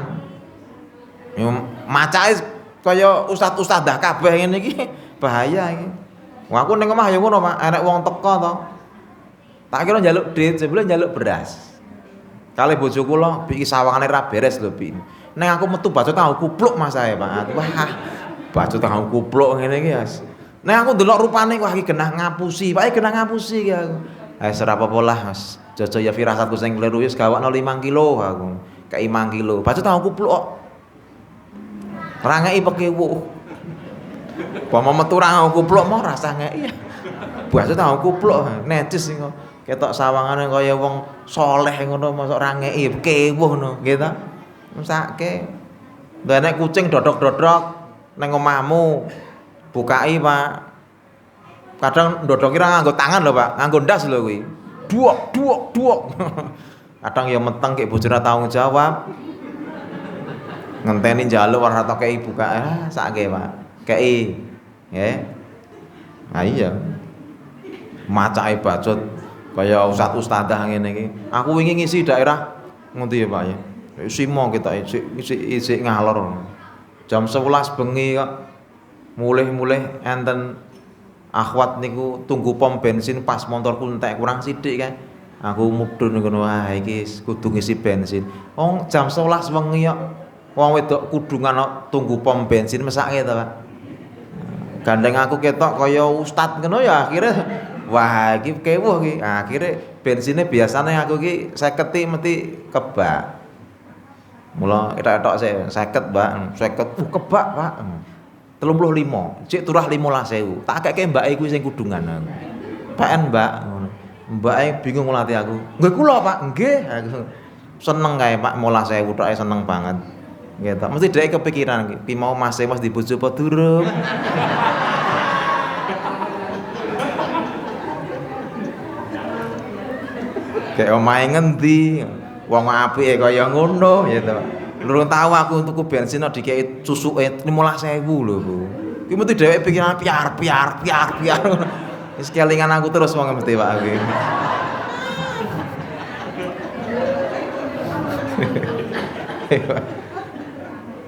Macake kaya ustad-ustadzah kabeh ngene iki bahaya iki. Wah aku ning omah ya ngono Pak, enek wong teko to. Tak kira njaluk duit, sebelum njaluk beras. Kali bojo kula iki sawangane ra beres lho, Pi. Ning aku metu bacot aku kupluk Mas ae, Pak. Wah, bacot aku kupluk ngene iki, Mas. Ning aku ndelok rupane wah iki genah ngapusi, Pak, genah ngapusi iki aku. Ora apa-apa lah, Mas. Jojo ya firasatku sing kleru wis gawakno 5 kilo aku. Kei 5 kilo. Bacot aku kupluk kok. Ora ngeki pekewu. Pama metu ra aku kupluk mau rasa ngeki. Bacot aku kupluk, necis iki. Ketok sawangane kaya wong saleh ngono mosok ra ngeki kewuh ngono nggih ta. Mesake. Lah nek kucing dodok-dodok ning omahmu bukai Pak. Kadang ndodok kira nganggo tangan lho Pak, nganggo ndas lho kuwi. Duok. Kadang ya meteng kek bojone tanggung jawab. Ngenteni njaluk ora kei buka. Sake Pak. Kei. Nggih. Nah iya. Macake bacot kaya ustad-ustadzah ngene iki. Aku wingi ngisi daerah ngendi ya Pak ya. Simo kita isik ngalor. Jam 11 bengi kok mulih-mulih enten akhwat niku tunggu pom bensin pas motorku entek kurang sithik kan. Aku mudhun ngono wae iki kudu ngisi bensin. Wong jam 11 wengi kok wong wedok kudungan kok tunggu pom bensin mesake to Pak. Gandeng aku ketok kaya ustad ngono ya akhirnya wah iki kewuh iki. Akhire bensine biasane aku iki 50 mesti kebak. Mula ketok-ketok 50, Mbak. 50 kebak, Pak. 35. Cek turah 15.000. Tak akeke mbake kuwi sing kudungan aku. PN, Mbak. Ngono. Mbake bingung nglati aku. Nggih kula, Pak. Nggih. Aku seneng kae, Pak. 15.000 tok seneng banget. Nggih ta. Mesti dhek kepikiran iki, pi mau Mas Mas dibojo apa durung. Kayak omahe ngendi, wong apike kaya ngono ya to. Lurung tau aku tuku bensin kok dikeki susuke 15.000 lho, Bu. Ki mesti dheweke pikiran piar. Wis kelingan aku terus wong mesti Pak iki.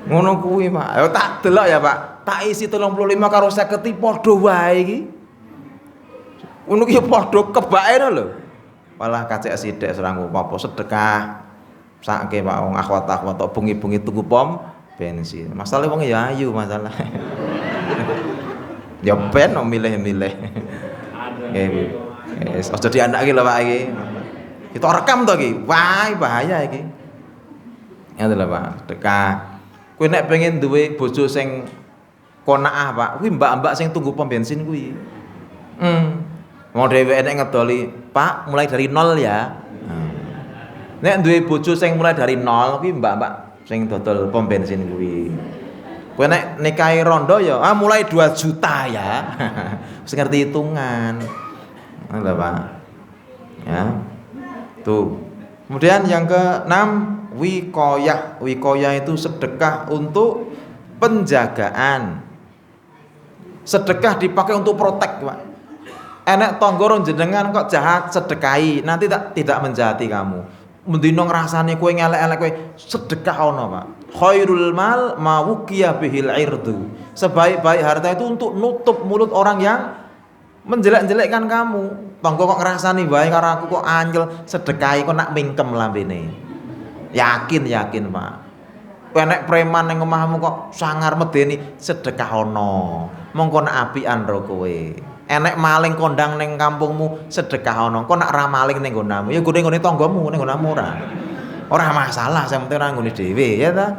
Ngono kuwi, Pak. Ya tak delok ya, Pak. Tak isi 35 karo 50 padha wae iki. Ngono ki padha kebake lho. Malah kacek sithik serangku apa sedekah sake Pak wong akhwat-akhwat tok bengi-bengi tuku pom bensin. Masalah wong ya ayu masalah. Ya ben milih-milih. Nggih. Wis aja diandake lho Pak iki. Kita rekam to iki. Wah, bahaya iki. Ngono lho Pak, sedekah. Kowe nek pengen duwe bojo sing qanaah Pak, kuwi mbak-mbak sing tunggu pom bensin kuwi. Mau dheweke nek ngedoli, "Pak, mulai dari nol ya." Nek duwe bojo sing mulai dari nol kuwi mbak-mbak sing dodol pom bensin kuwi. Kowe nek nikahi rondo ya, mulai 2 juta ya. Wis ngerti hitungan. Ngono Pak. Ya. Tuh. Kemudian yang ke-6, wiqayah. Wiqayah itu sedekah untuk penjagaan. Sedekah dipakai untuk protek, Pak. Enek tangga jenengan kok jahat, sedekahi, nanti tidak menjahati kamu. Mendino ngrasani kowe ngelek-elek kowe, sedekah ono, Pak. Khairul mal ma wuqiya bihil irdu. Sebaik-baik harta itu untuk nutup mulut orang yang menjelek-jelekkan kamu. Tangga kok ngrasani wae karo aku kok anjel, sedekahi kok nak mingkem lambene. Yakin Pak. Kowe nek preman ning omahmu kok sangar medeni, sedekah ono. Mongko nak apian ro kowe. Enek maling kondang ning kampungmu, sedekah ono. Kok nak ra maling ning nggonamu, ya gone-gone tanggamu ning nggonamu ora. Ora masalah, sing penting ora nggone dhewe ya ta.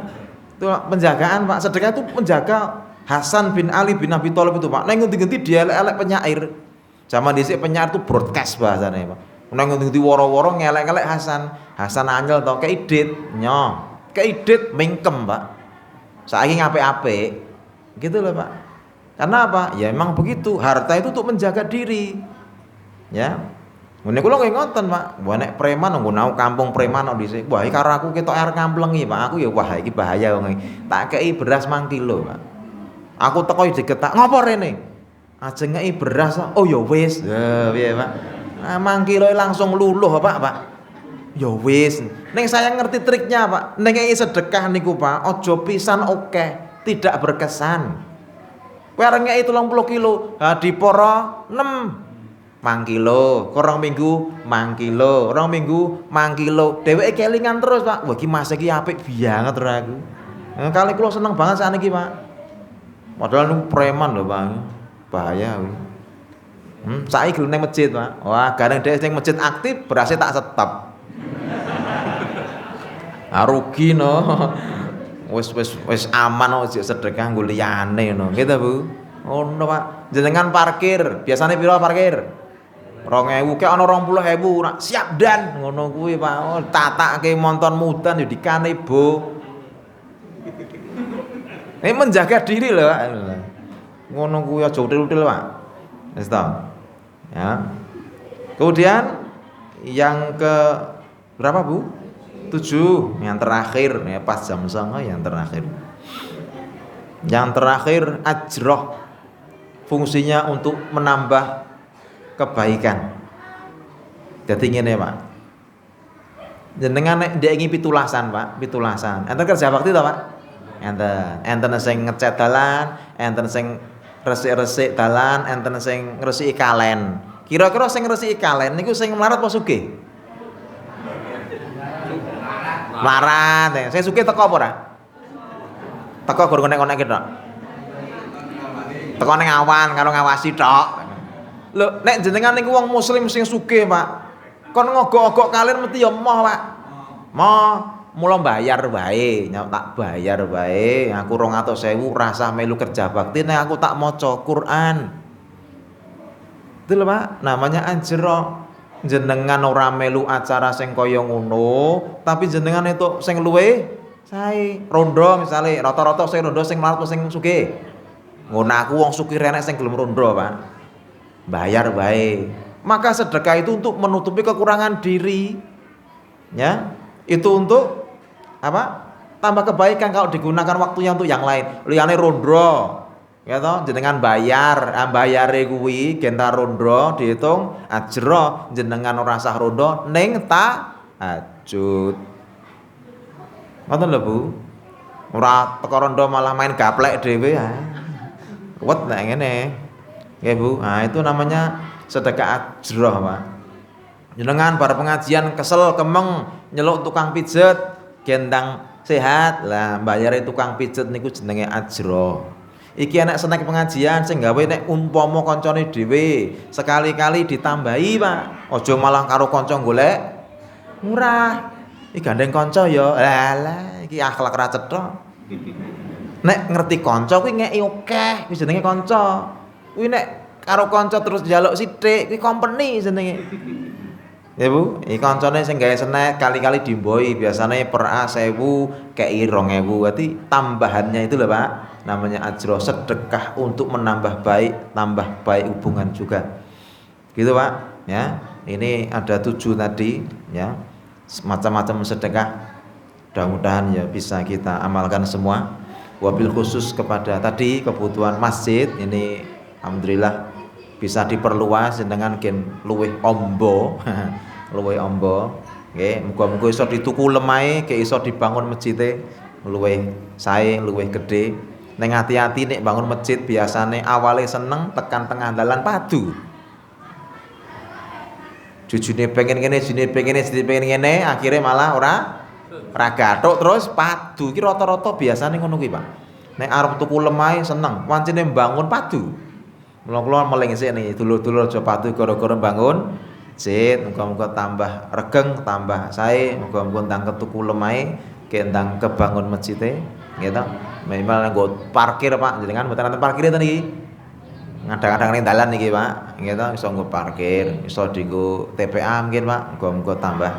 Itu penjagaan Pak, sedekah itu menjaga. Hasan bin Ali bin Abi Thalib itu Pak, neng ngendi-ngendi dielek-elek penyair. Zaman dhisik penyair itu broadcast bahasane Pak. Neng ngendi-ngendi woro-woro ngelek-elek Hasan. Hasan angel to kei dit, nyo. Kei dit mingkem Pak. Saiki ngapik-apik. Gitu loh Pak. Karena apa? Ya emang begitu, harta itu untuk menjaga diri. Ya. Ngene kula nggih ngoten, Pak. Wah nek preman nggo nau kampung preman kok dhisik. Wah iki karo aku ketok air kamplengi, Pak. Aku ya wah iki bahaya wong iki. Tak kei beras 5 kilo, Pak. Aku teko digetak, "Ngopo rene?" Ajeng ngei beras. "Oh ya wis." Ya piye, Pak? 5 kilo langsung luluh, Pak. Ya wis. Ning saya ngerti triknya, Pak. Ning ngei sedekah niku, Pak, aja pisan akeh, tidak berkesan. Kowe arep ngei 30 kilo, ha diporo 6 mang kilo, korong minggu mang kilo, rong minggu mang kilo. Dheweke kelingan terus, Pak. Wah iki Mas iki apik banget ora aku. Kali kula seneng banget sakniki, Pak. Padahal niku preman lho, Pak. Bahaya kuwi. Saiki gelem nang masjid, Pak. Wah, gareng dhek sing masjid aktif, berase tak stop. Rugi no. Wis aman kok sedekah nggo liyane no. Gitu, Bu. Ngono, Pak. Jenengan parkir, biasane piro parkir? 2.000 kek ana 20.000 nak siap dan ngono kuwi Pak. Oh, tatake monton mudan yo dikane Bu. Ini menjaga diri lho Pak. Ngono kuwi aja util-util Pak. Wis ta. Ya. Kemudian yang ke berapa Bu? 7, yang terakhir ya pas jam 09.00 yang terakhir. Yang terakhir ajroh, fungsinya untuk menambah kebaikan. Dadi ngene Pak. Jenengan nek ndek iki pitulasan Pak, pitulasan. Enten kerja bakti to Pak? Enten sing ngecat dalan, enten sing resik-resik dalan, enten sing ngresiki kalen. Kira-kira sing ngresiki kalen niku sing melarat apa sugih? Melarat. Sing sugih teko apa ora? Teko gur konek-konek tok. Teko ning awan karo ngawasi tok. Lho, nek jenengan niku wong muslim sing sugih, Pak. Kon ngogok-ogok kalian mesti ya moh, Pak. Moh, mula bayar wae, tak bayar wae. Aku 200.000 rasa melu kerja bakti nek aku tak maca Quran. Itu lho, Pak, namanya ajro. Jenengan ora melu acara sing kaya ngono, tapi jenengan itu sing luwih sae. Rondo misale, rata-rata sing rondo sing melarat sing sugih. Ngono aku wong sugih renek sing gelem rondo, Pak. Bayar wae. Maka sedekah itu untuk menutupi kekurangan diri. Ya. Itu untuk apa? Tambah kebaikan kalau digunakan waktunya untuk yang lain. Liyane rondo. Ya toh, jenengan bayar, bayare kuwi genta rondo dihitung ajro, jenengan ora sah rondo ning tahajud. Ngoten lho, Bu. Ora teko rondo malah main gaplek dhewe ya. Ruwet nek ngene. Nggih, Bu. Nah, itu namanya sedekah ajroh, Pak. Jenengan bar pengajian kesel kemeng nyeluk tukang pijet gendang sehat. Lah, bayare tukang pijet niku jenenge ajroh. Iki anak snack pengajian sing gawe nek umpama kancane dhewe sekali-kali ditambahi, Pak. Aja malah karo kanca golek murah. Iki gandeng kanca ya. Lah, iki akhlak ra cetha. Nek ngerti kanca kuwi ngeki akeh, kuwi jenenge kanca. Kuwi nek karo kanca terus njaluk sithik, kuwi company jenenge. Ya Bu, iki kancane sing gawe snack kali-kali dimboi, biasane per A 1000 kei 2000. Berarti tambahannya itu loh Pak, namanya ajro, sedekah untuk menambah baik, tambah baik hubungan juga. Gitu Pak, ya. Ini ada 7 tadi, ya. Macam-macam sedekah. Mudah-mudahan ya bisa kita amalkan semua. Wabil khusus kepada tadi kebutuhan masjid ini alhamdulillah bisa diperluas dengan gen luwih ombo. Luwih ombo, nggih, muga-muga iso dituku lemahe, ge iso dibangun masjide luwih sae, luwih gedhe. Ning ati-ati nek bangun masjid biasane awale seneng tekan tengah dalan padu. Jujune pengen ngene, jujune pengen ngene, akhire malah ora gathuk terus padu. Iki rata-rata biasane ngono kuwi, Pak. Nek arep tuku lemahe seneng, wancine bangun padu. Mula-mula meling sik nih, dulur-dulur aja padu gara-gara bangun masjid, muga-muga tambah regeng, tambah sae, muga-muga ndang ketuku lemahe, kendang kebangun masjide, nggih to. Minimal nggo parkir Pak, jenengan mboten nonton parkir to niki. Ngadang-adang ning dalan niki Pak, nggih to, iso nggo parkir, iso dienggo TPA mungkin Pak, muga-muga tambah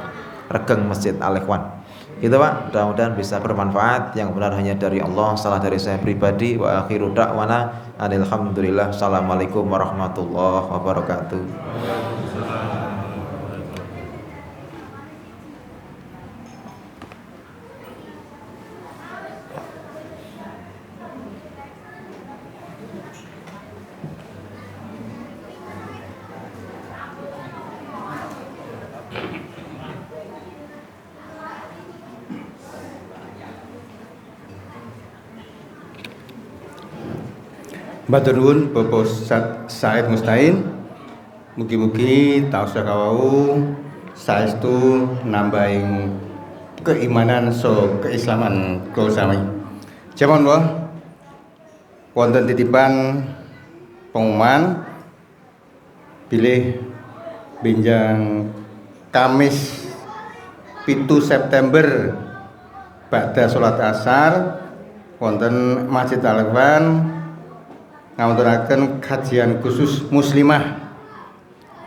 regeng Masjid Al-Ikhwan. Gitu Pak, mudah-mudahan bisa bermanfaat. Yang benar hanya dari Allah, salah dari saya pribadi. Wa akhiru da'wana alhamdulillah. Assalamualaikum warahmatullahi wabarakatuh. Matur nuwun Bapak Ustaz Said Mustain. Mugi-mugi tausah kawau saestu nambahin keimanan keislaman kula sami. Jaman wae wonten titipan pengumuman bilih benjang Kamis 7 September badha salat asar wonten Masjid Al-Ikhwan ngawontenaken kajian khusus muslimah.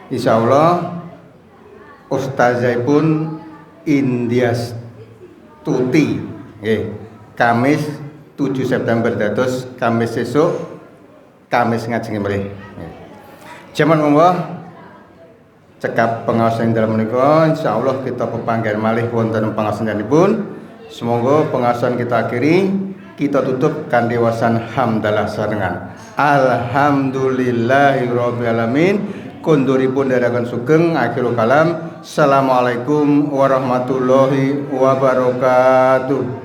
Insyaallah ustazahipun Indias Tuti nggih, Kamis 7 September dados Kamis sesuk, Kamis ngajeng mrih. Jaman monggo cekap pengaosan dalam menika, insyaallah kita pepanggihan malih wonten pangaosanipun. Semoga pengaosan kita akhiri, kita tutup kanthi wasan hamdalah sarengan. Alhamdulillahirabbil alamin. Konduripun dherekaken sugeng akhirul kalam. Assalamualaikum warahmatullahi wabarakatuh.